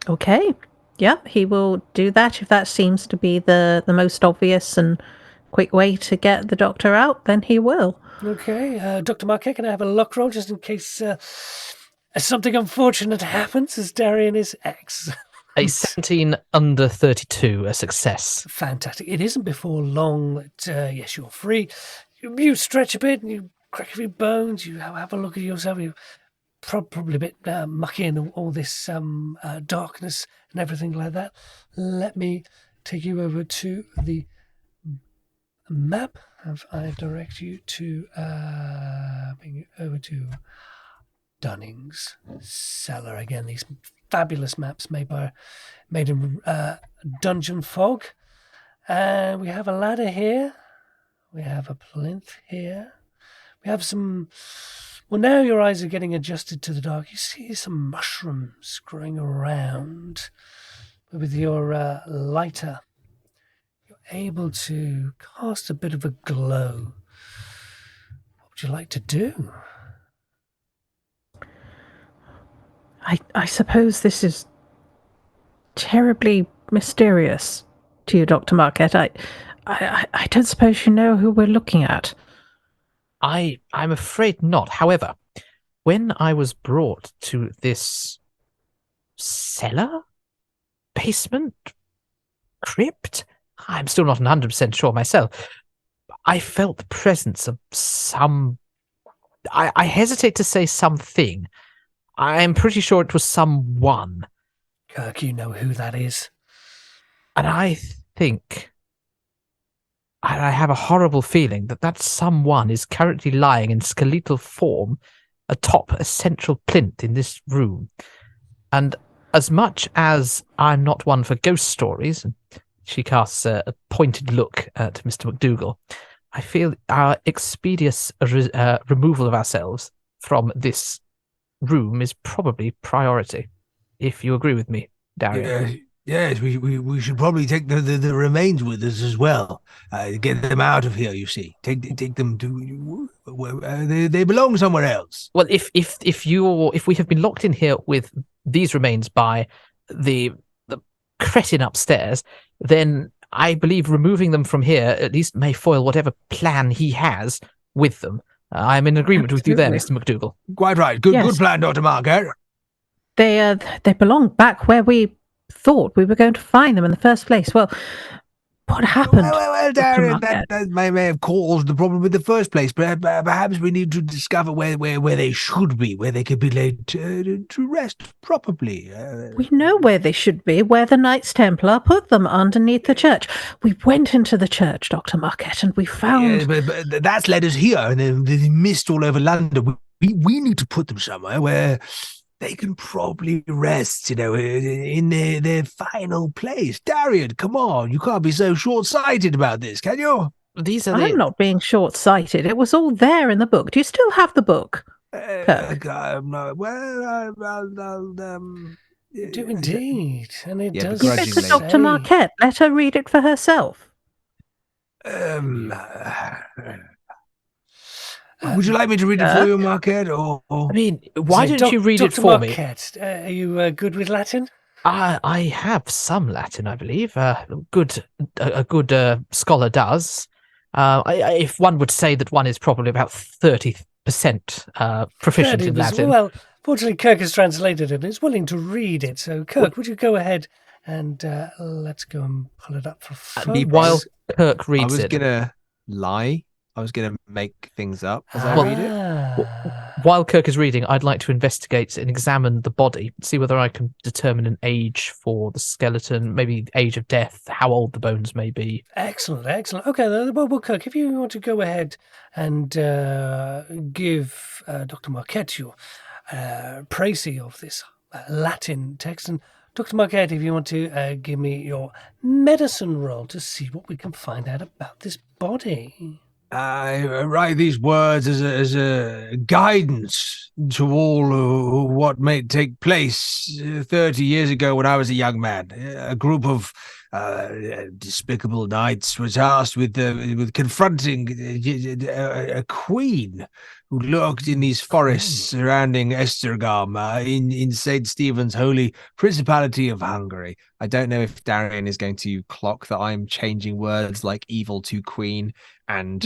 Okay. Yep, he will do that. If that seems to be the most obvious and quick way to get the doctor out, then he will. Okay, Dr. Marquette, can I have a luck roll just in case something unfortunate happens as Darian is X? A 17 under 32, a success. Fantastic. It isn't before long that, yes, you're free. You stretch a bit and you crack a few bones. You have a look at yourself. You're probably a bit mucky in all this darkness and everything like that. Let me take you over to the map. I direct you to bring you over to Dunning's Cellar. Again, these fabulous maps made in Dungeon Fog. And we have a ladder here. We have a plinth here. We have some... Well, now your eyes are getting adjusted to the dark. You see some mushrooms growing around. But with your lighter, you're able to cast a bit of a glow. What would you like to do? I suppose this is terribly mysterious to you, Dr. Marquette. I don't suppose you know who we're looking at. I'm afraid not. However, when I was brought to this cellar, basement, crypt, I'm still not 100% sure myself. I felt the presence of some... I hesitate to say something. I'm pretty sure it was someone. Kirk, you know who that is. And I think... I have a horrible feeling that someone is currently lying in skeletal form atop a central plinth in this room. And as much as I'm not one for ghost stories, and she casts a pointed look to Mr. McDougal, I feel our expeditious removal of ourselves from this room is probably priority. If you agree with me, Darian. Yes, we should probably take the remains with us as well. Get them out of here. You see, take them to they belong somewhere else. Well, if we have been locked in here with these remains by the cretin upstairs, then I believe removing them from here at least may foil whatever plan he has with them. I'm in agreement with you there, Mr. McDougal. Quite right. Good plan, Dr. Marquette. They belong back where we thought we were going to find them in the first place. Well, what happened? Well, Darian, that may have caused the problem in the first place. But perhaps we need to discover where they should be, where they could be laid to rest properly. We know where they should be, where the Knights Templar put them, underneath the church. We went into the church, Dr. Marquette, and we found... Yeah, but that's led us here, and they missed all over London. We need to put them somewhere where they can probably rest, in their final place. Darian, come on. You can't be so short-sighted about this, can you? I'm not being short-sighted. It was all there in the book. Do you still have the book? You do indeed. And it does Give it to Dr. Marquette. Let her read it for herself. Would you like me to read it for you, Marquette? Or... I mean, why don't you read it for Marquette, are you good with Latin? I have some Latin, I believe. A good scholar does. If one would say that one is probably about 30% proficient in Latin. Well, fortunately, Kirk has translated it and is willing to read it. So, Kirk, would you go ahead and let's go and pull it up for folks. While Kirk reads it. I was going to lie. I was going to make things up as I read it. While Kirk is reading, I'd like to investigate and examine the body, see whether I can determine an age for the skeleton, maybe the age of death, how old the bones may be. Excellent. Okay, well, Kirk, if you want to go ahead and give Dr. Marquette your précis of this Latin text, and Dr. Marquette, if you want to give me your medicine roll to see what we can find out about this body. I write these words as a guidance to all what may take place 30 years ago when I was a young man. A group of despicable knights was tasked with confronting a queen who lurked in these forests surrounding Esztergom in St. Stephen's holy principality of Hungary. I don't know if Darian is going to clock that I'm changing words like evil to queen and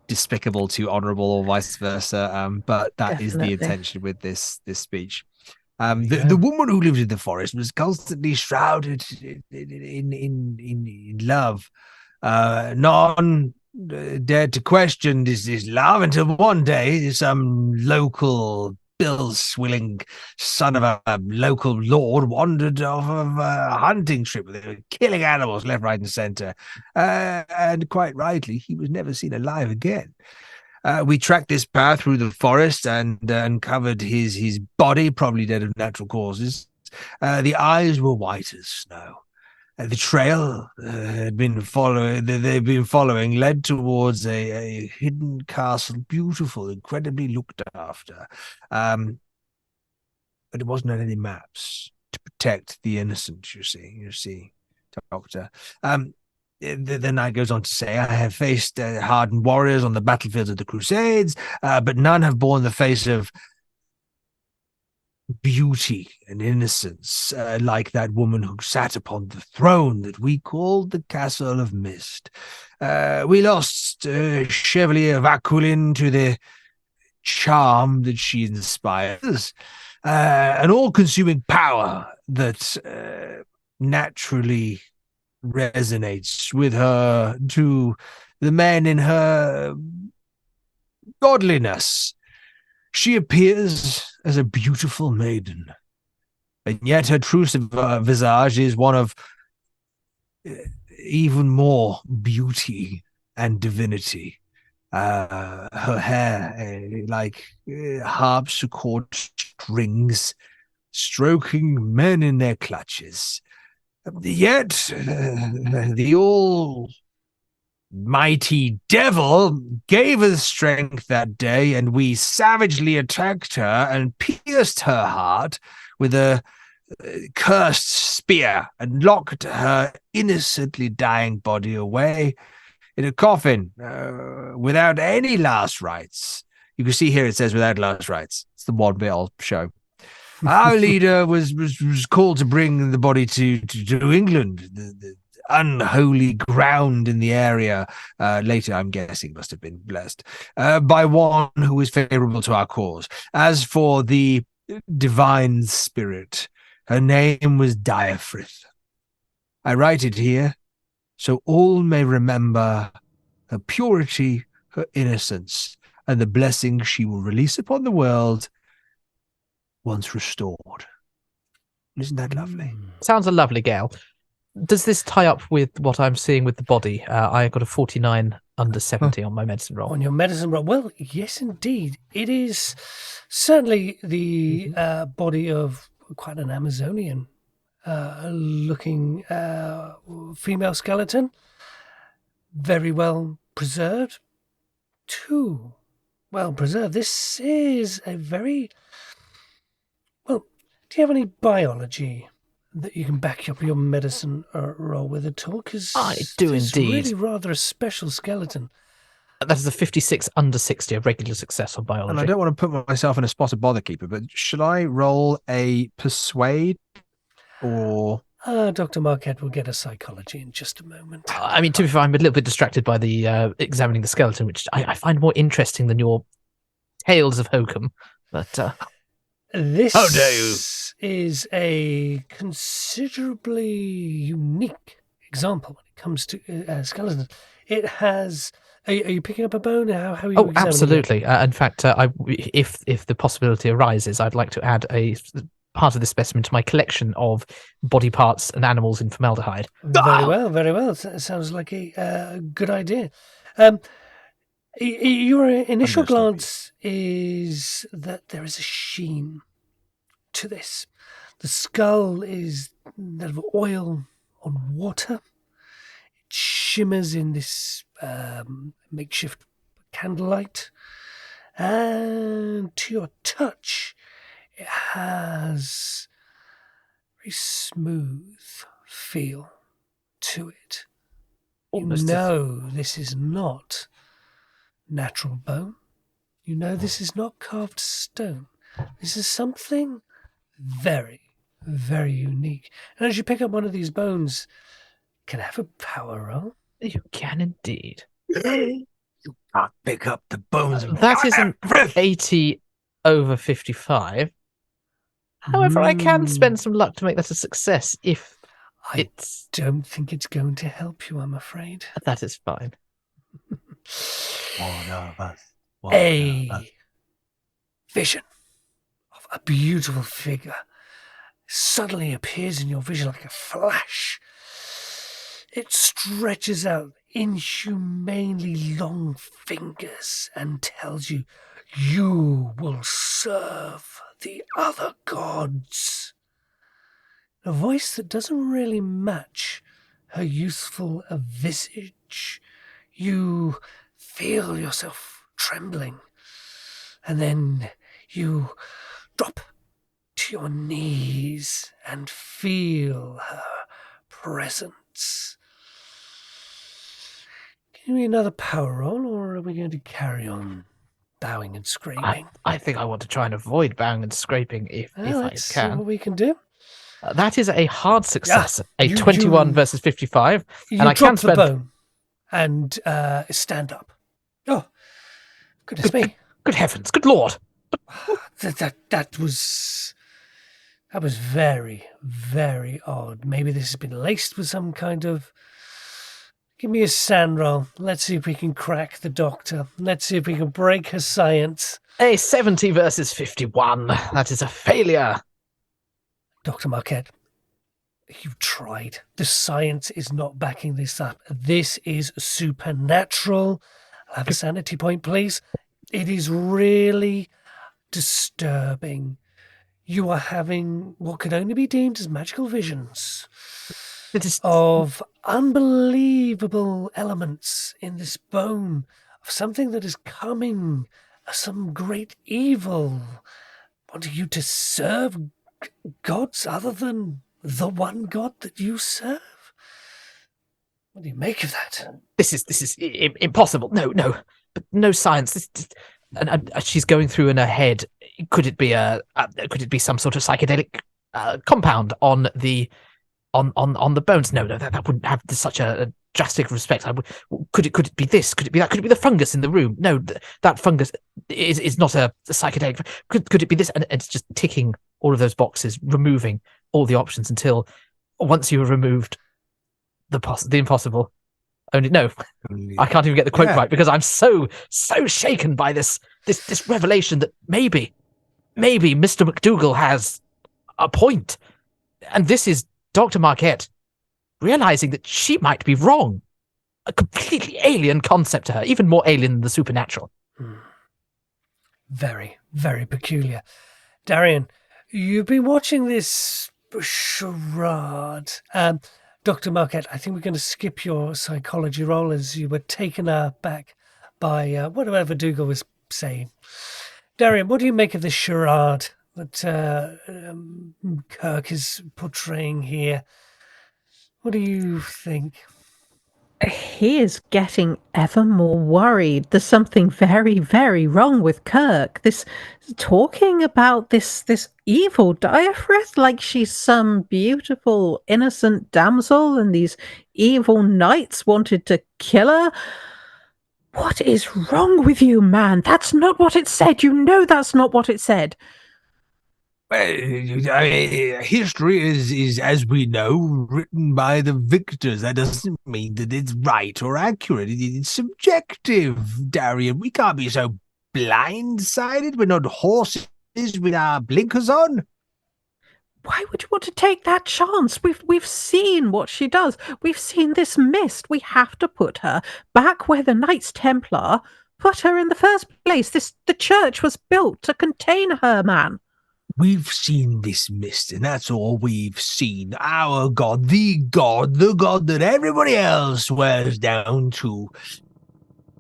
despicable to honorable or vice versa. But that is the intention with this speech. The woman who lived in the forest was constantly shrouded in love. None dared to question this love until one day some local bill-swilling son of a local lord wandered off of a hunting trip, killing animals left, right, and center. And quite rightly, he was never seen alive again. We tracked this path through the forest and uncovered his body, probably dead of natural causes. The eyes were white as snow. The trail they'd been following led towards a hidden castle, beautiful, incredibly looked after. But it wasn't on any maps to protect the innocent, you see, Doctor. The knight goes on to say, I have faced hardened warriors on the battlefields of the Crusades, but none have borne the face of beauty and innocence like that woman who sat upon the throne that we called the Castle of Mist. We lost Chevalier Vaculin to the charm that she inspires, an all-consuming power that naturally resonates with her to the men in her godliness. She appears as a beautiful maiden, and yet her true visage is one of even more beauty and divinity. Her hair like harpsichord strings, stroking men in their clutches. Yet the almighty devil gave us strength that day, and we savagely attacked her and pierced her heart with a cursed spear and locked her innocently dying body away in a coffin without any last rites. You can see here it says without last rites. It's the one bit I'll show. Our leader was called to bring the body to England, the unholy ground in the area. Later, I'm guessing, must have been blessed by one who is favorable to our cause. As for the divine spirit, her name was Diaphrith. I write it here so all may remember her purity, her innocence, and the blessing she will release upon the world once restored. Isn't that lovely? Sounds a lovely gal. Does this tie up with what I'm seeing with the body? I got a 49 under 70 on my medicine roll. On your medicine roll? Well, yes, indeed. It is certainly the body of quite an Amazonian looking female skeleton. Very well preserved. Too well preserved. This is a very... Well, do you have any biology that you can back up your medicine roll with at all? Because I do indeed. It's really rather a special skeleton. That is a 56 under 60, a regular success on biology. And I don't want to put myself in a spot of bother keeper, but should I roll a persuade or... Dr. Marquette will get a psychology in just a moment. I mean, to be fair, I'm a little bit distracted by the examining the skeleton, which I find more interesting than your tales of hokum. But this how dare you? Is a considerably unique example when it comes to skeletons. It has... Are you picking up a bone? How are you examining absolutely. In fact, if the possibility arises, I'd like to add a part of this specimen to my collection of body parts and animals in formaldehyde. Very well, very well. Sounds like a good idea. Your initial glance is that there is a sheen to this. The skull is that of oil on water. It shimmers in this makeshift candlelight. And to your touch, it has a very smooth feel to it. Almost You know this is not natural bone. You know this is not carved stone. This is something very, very unique. And as you pick up one of these bones, can I have a power roll? You can indeed. You can't pick up the bones of That is an 80 over 55. However, I can spend some luck to make that a success if it's... Don't think it's going to help you, I'm afraid. That is fine. One of us. A vision of a beautiful figure suddenly appears in your vision like a flash. It stretches out inhumanely long fingers and tells you, you will serve the other gods. A voice that doesn't really match her youthful visage. You feel yourself trembling, and then you drop to your knees and feel her presence. Give me another power roll, or are we going to carry on bowing and scraping? I think I want to try and avoid bowing and scraping if I Let's see can. what we can do. That is a hard success. Yeah, a 21 versus 55. You and I drop can spend... the bone and stand up. Oh, goodness me. Good heavens, good lord. That was very, very odd. Maybe this has been laced with some kind of... Give me a sand roll. Let's see if we can crack the doctor. Let's see if we can break her science. A 70 versus 51. That is a failure. Dr. Marquette, you've tried. The science is not backing this up. This is supernatural. I'll have a sanity point, please. It is really disturbing. You are having what could only be deemed as magical visions of unbelievable elements in this bone, of something that is coming, some great evil, wanting you to serve gods other than the one god that you serve. What do you make of that? This is impossible. No, but no science. And she's going through in her head. Could it be some sort of psychedelic compound on the bones? No, that wouldn't have such a drastic respect. Could it be this? Could it be that? Could it be the fungus in the room? No, that fungus is not a psychedelic. Could it be this? And it's just ticking all of those boxes, removing all the options until once you have removed the impossible. Only no, I can't even get the quote right because I'm so shaken by this revelation that maybe Mr. McDougal has a point, and this is Dr. Marquette realizing that she might be wrong. A completely alien concept to her, even more alien than the supernatural. Very, very peculiar. Darian, you've been watching this charade. Dr. Marquette, I think we're going to skip your psychology roll as you were taken aback by whatever Dougal was saying. Darian, what do you make of this charade that Kirk is portraying here? What do you think? He is getting ever more worried. There's something very, very wrong with Kirk. This talking about this evil Diaphragm like she's some beautiful, innocent damsel and these evil knights wanted to kill her. What is wrong with you, man? That's not what it said. You know that's not what it said. History is, as we know, written by the victors. That doesn't mean that it's right or accurate. It's subjective, Darian. We can't be so blindsided. We're not horses with our blinkers on. Why would you want to take that chance? We've seen what she does. We've seen this mist. We have to put her back where the Knights Templar put her in the first place. The church was built to contain her, man. We've seen this mist, and that's all we've seen. Our god, the god that everybody else swears down to.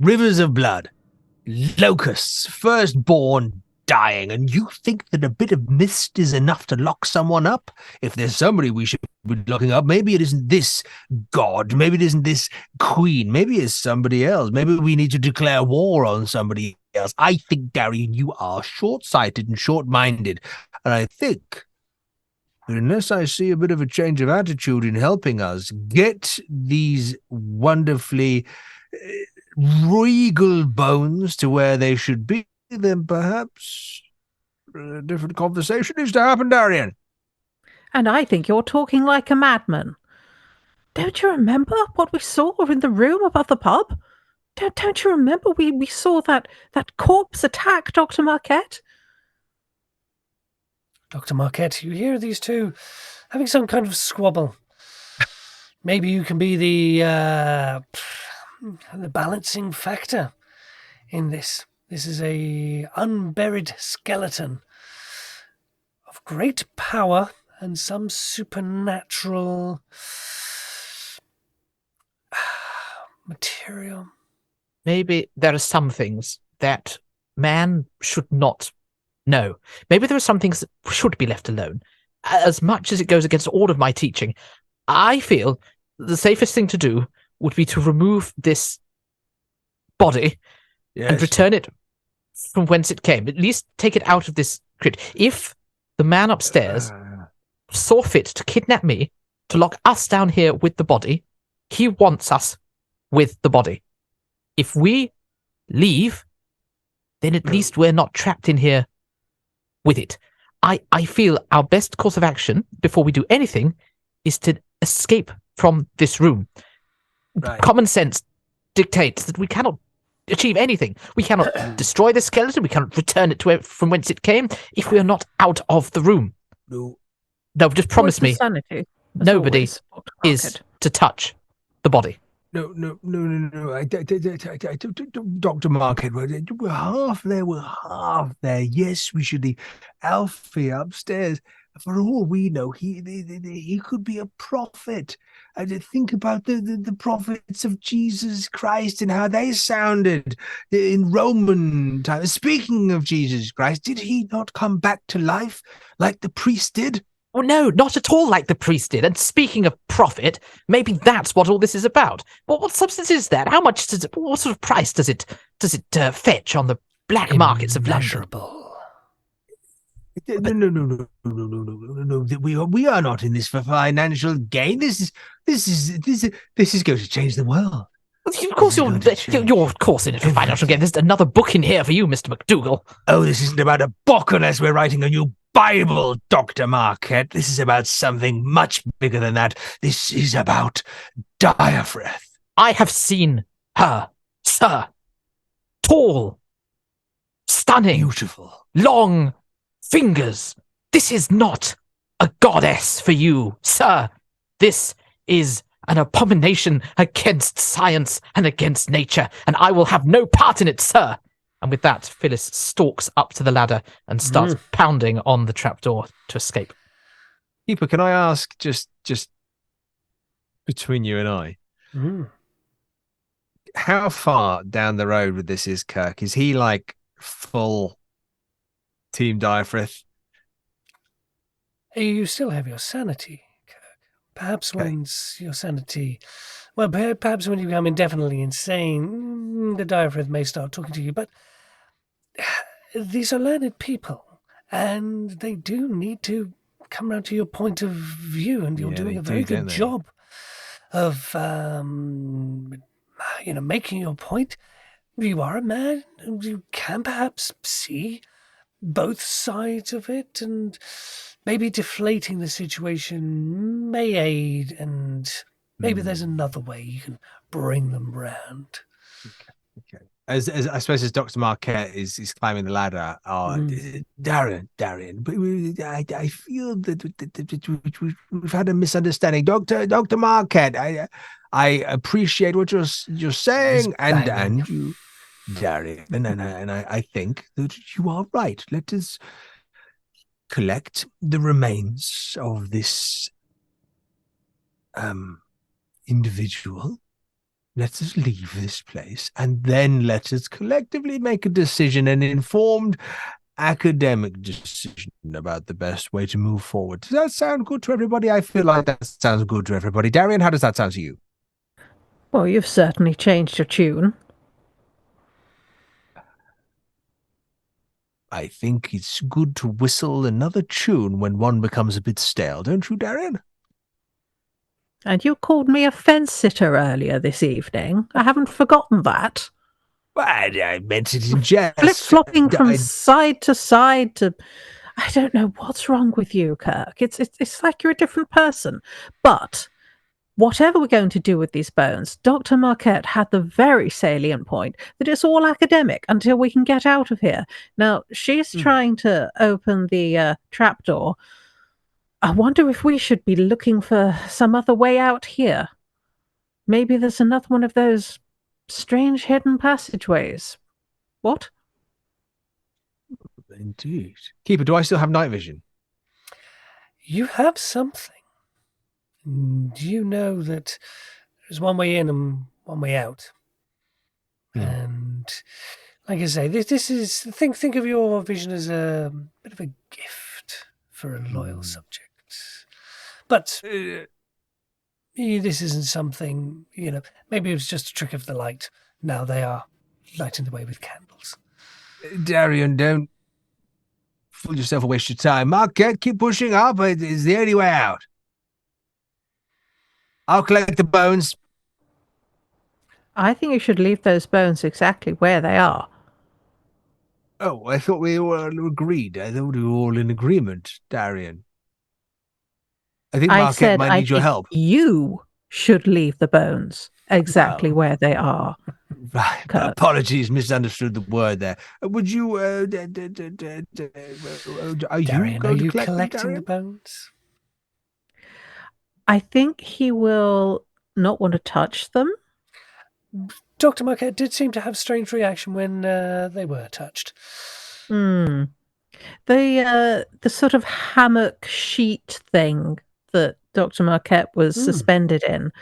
Rivers of blood. locusts, firstborn dying, and you think that a bit of mist is enough to lock someone up? If there's somebody we should be locking up, maybe it isn't this god, maybe it isn't this queen, maybe it's somebody else. Maybe we need to declare war on somebody else. I think, Darian, you are short-sighted and short-minded, and I think that unless I see a bit of a change of attitude in helping us get these wonderfully regal bones to where they should be, then perhaps a different conversation is to happen, Darian. And I think you're talking like a madman. Don't you remember what we saw in the room above the pub? Don't you remember we saw that corpse attack Dr. Marquette? Dr. Marquette, you hear these two having some kind of squabble. Maybe you can be the balancing factor in this. This is a unburied skeleton of great power and some supernatural material. Maybe there are some things that man should not know. Maybe there are some things that should be left alone. As much as it goes against all of my teaching, I feel the safest thing to do would be to remove this body and return it from whence it came. At least take it out of this crypt. If the man upstairs saw fit to kidnap me, to lock us down here with the body, he wants us with the body. If we leave, then at least we're not trapped in here with it. I feel our best course of action before we do anything is to escape from this room. Right. Common sense dictates that we cannot achieve anything. We cannot destroy the skeleton. We cannot return it to from whence it came if we are not out of the room. No, just promise me Sanity, nobody is to touch the body. No. Dr. Marquette, we're half there. Yes, we should leave Alfie upstairs. For all we know, he could be a prophet. And think about the prophets of Jesus Christ and how they sounded in Roman times. Speaking of Jesus Christ, did he not come back to life like the priest did? Oh, no, not at all like the priest did. And speaking of profit, maybe that's what all this is about. Well, what substance is that? How much does it? What sort of price does it fetch on the black markets of London? No. We are not in this for financial gain. This is going to change the world. Of course, you're of course in it for financial gain. There's another book in here for you, Mr. McDougal. Oh, this isn't about a book unless we're writing a new Bible, Dr. Marquette. This is about something much bigger than that. This is about Diaphragm. I have seen her, sir. Tall, stunning, beautiful, long fingers. This is not a goddess for you, sir. This is an abomination against science and against nature, and I will have no part in it, sir. And with that, Phyllis stalks up to the ladder and starts pounding on the trapdoor to escape. Keeper, can I ask, just between you and I, how far down the road with this is Kirk? Is he like full Team Diaphragm? You still have your sanity, Kirk. Perhaps once your sanity... Well, perhaps when you become indefinitely insane, the Diaphragm may start talking to you, but these are learned people, and they do need to come around to your point of view, and you're doing a very good job of, making your point. You are a man, and you can perhaps see both sides of it, and maybe deflating the situation may aid, and maybe there's another way you can bring them round. Okay. As I suppose as Dr. Marquette is climbing the ladder, Darian, but I feel that we've had a misunderstanding. Dr. Marquette, I appreciate what you're saying, and you, Darian, and I think that you are right. Let us collect the remains of this individual let us leave this place, and then let us collectively make a decision, an informed academic decision about the best way to move forward. Does that sound good to everybody? I feel like that sounds good to everybody. Darian, how does that sound to you? Well, you've certainly changed your tune. I think it's good to whistle another tune when one becomes a bit stale, don't you, Darian? And you called me a fence-sitter earlier this evening. I haven't forgotten that. I meant it in jest. Flip-flopping from side to side to... I don't know what's wrong with you, Kirk. It's like you're a different person. But whatever we're going to do with these bones, Dr. Marquette had the very salient point that it's all academic until we can get out of here. Now, she's trying to open the trapdoor. I wonder if we should be looking for some other way out here. Maybe there's another one of those strange hidden passageways. What? Indeed. Keeper, do I still have night vision? You have something. Do you know that there's one way in and one way out? And like I say, this is think of your vision as a bit of a gift for a loyal subject. But this isn't something, maybe it was just a trick of the light. Now they are lighting the way with candles. Darian, don't fool yourself or waste your time. Marquette, keep pushing up. It's the only way out. I'll collect the bones. I think you should leave those bones exactly where they are. Oh, I thought we all agreed. I thought we were all in agreement, Darian. I think Marquette might need your help. You should leave the bones exactly where they are. Right. Apologies, misunderstood the word there. Would you, Darian, are you collecting the bones? I think he will not want to touch them. Dr. Marquette did seem to have strange reaction when they were touched. The sort of hammock sheet thing that Dr. Marquette was suspended in,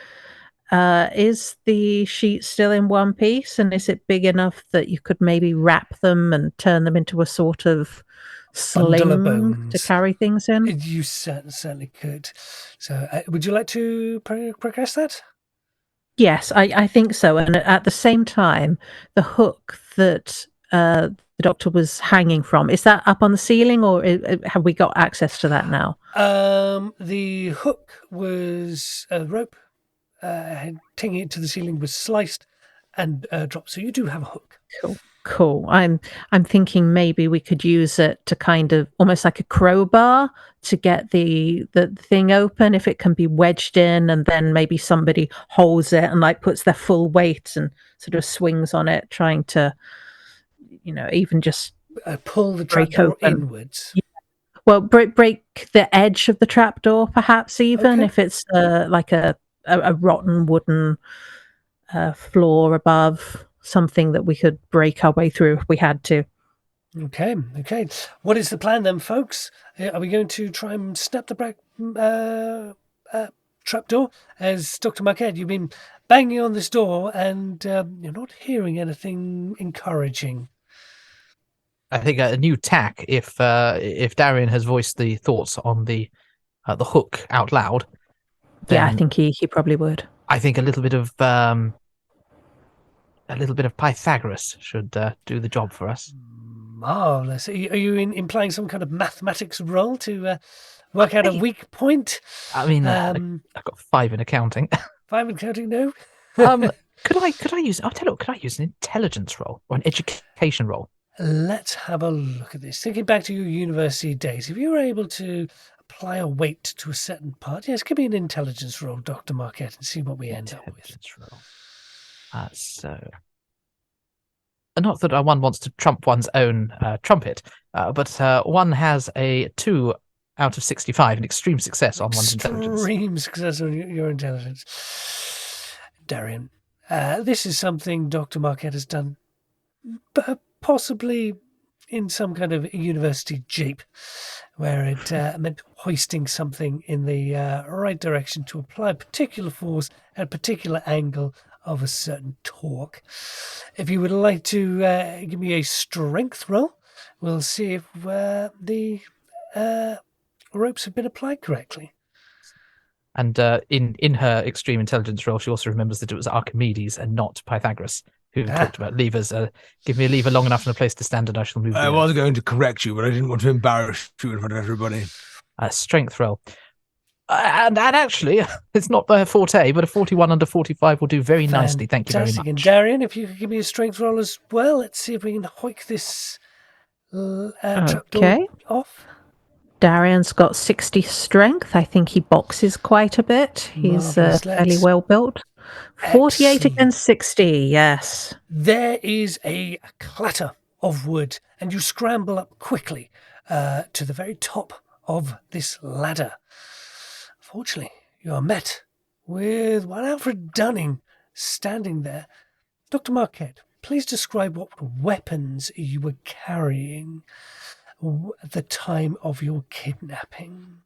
is the sheet still in one piece, and is it big enough that you could maybe wrap them and turn them into a sort of sling to carry things in? You certainly could. So would you like to progress that? Yes, I think so. And at the same time, the hook that the doctor was hanging from, is that up on the ceiling, or have we got access to that now? The hook was a rope, taking it to the ceiling was sliced and dropped. So you do have a hook. Cool. I'm thinking maybe we could use it to kind of almost like a crowbar to get the thing open, if it can be wedged in, and then maybe somebody holds it and like puts their full weight and sort of swings on it, trying to, even just pull the trapdoor inwards. Yeah. Well, break the edge of the trapdoor, perhaps, even if it's like a rotten wooden floor above. Something that we could break our way through if we had to. Okay. What is the plan then, folks? Are we going to try and snap the trapdoor? As Dr. Marquette, you've been banging on this door and you're not hearing anything encouraging. I think a new tack, if Darian has voiced the thoughts on the hook out loud. Yeah, I think he probably would. I think a little bit of Pythagoras should do the job for us. Marvelous. Are you implying some kind of mathematics role to work out a weak point? I mean, I've got 5 in accounting. 5 in accounting, no? Could I use? I'll tell you what. Could I use an intelligence role or an education role? Let's have a look at this. Thinking back to your university days, if you were able to apply a weight to a certain part, yes, give me an intelligence roll, Dr. Marquette, and see what we end up with. Roll. So, not that one wants to trump one's own trumpet, but one has a 2 out of 65, an extreme success on one's intelligence. Extreme success on your intelligence. Darian, this is something Dr. Marquette has done, possibly in some kind of university jeep, where it meant hoisting something in the right direction to apply a particular force at a particular angle of a certain talk. If you would like to give me a strength roll, we'll see if the ropes have been applied correctly. And in her extreme intelligence roll, she also remembers that it was Archimedes and not Pythagoras who talked about levers. Give me a lever long enough and a place to stand, and I shall move. I was going to correct you, but I didn't want to embarrass you in front of everybody. Strength roll. And actually, it's not their forte, but a 41 under 45 will do very nicely. Thank you very much. And Darian, if you could give me a strength roll as well, let's see if we can hoik this trapdoor off. Darian's got 60 strength. I think he boxes quite a bit. He's fairly well built. 48 Excellent. against 60, yes. There is a clatter of wood, and you scramble up quickly to the very top of this ladder. Fortunately, you are met with one Alfred Dunning standing there. Dr. Marquette, please describe what weapons you were carrying at the time of your kidnapping.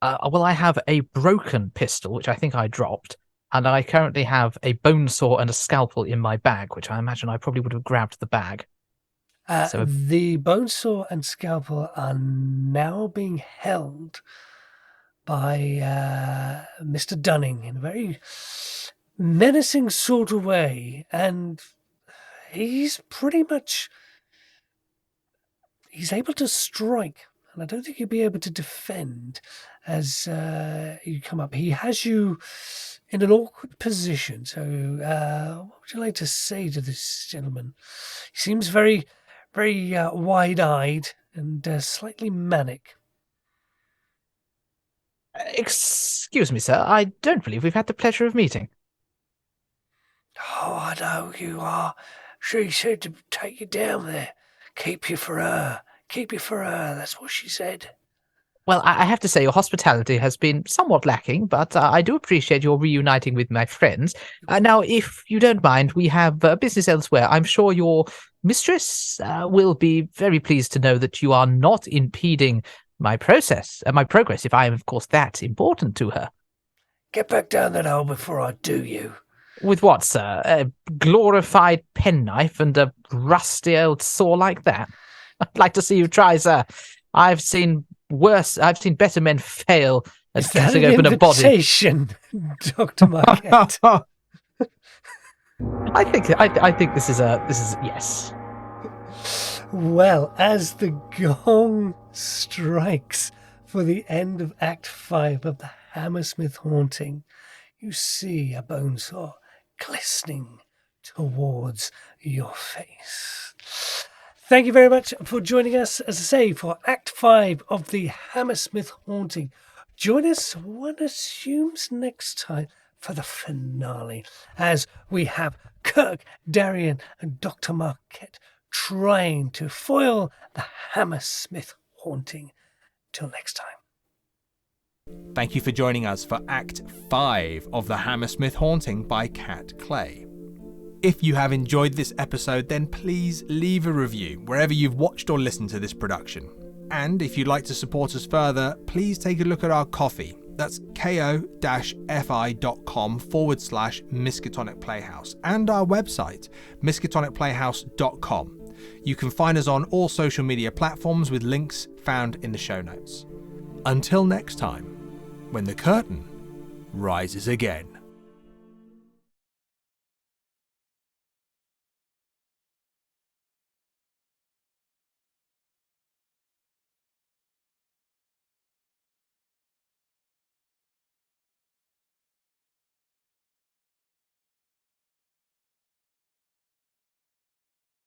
Well, I have a broken pistol, which I think I dropped, and I currently have a bone saw and a scalpel in my bag, which I imagine I probably would have grabbed the bag. The bone saw and scalpel are now being held by Mr. Dunning in a very menacing sort of way, and he's pretty much... He's able to strike, and I don't think he'll be able to defend as you come up. He has you in an awkward position. So what would you like to say to this gentleman? He seems very, very wide-eyed and slightly manic. Excuse me, sir. I don't believe we've had the pleasure of meeting. Oh, I know who you are. She said to take you down there. Keep you for her. Keep you for her. That's what she said. Well, I have to say your hospitality has been somewhat lacking, but I do appreciate your reuniting with my friends. Now, if you don't mind, we have business elsewhere. I'm sure your mistress will be very pleased to know that you are not impeding my progress, if I am, of course, that important to her. Get back down that hole before I do you. With what, sir? A glorified penknife and a rusty old saw like that? I'd like to see you try, sir. I've seen better men fail at cutting open a body. Invitation, Dr. Marquette. I think this is yes. Well, as the gong strikes for the end of Act 5 of the Hammersmith haunting, you see a bone saw glistening towards your face. Thank you very much for joining us, as I say, for Act 5 of the Hammersmith haunting. Join us, one assumes, next time for the finale, as we have Kirk, Darian, and Dr. Marquette trying to foil the Hammersmith haunting. Till next time. Thank you for joining us for Act 5 of the Hammersmith haunting by Cat Clay. If you have enjoyed this episode, then please leave a review wherever you've watched or listened to this production. And if you'd like to support us further, please take a look at our Ko-fi. That's ko-fi.com/Miskatonic Playhouse, and our website, miskatonicplayhouse.com. You can find us on all social media platforms with links found in the show notes. Until next time, when the curtain rises again.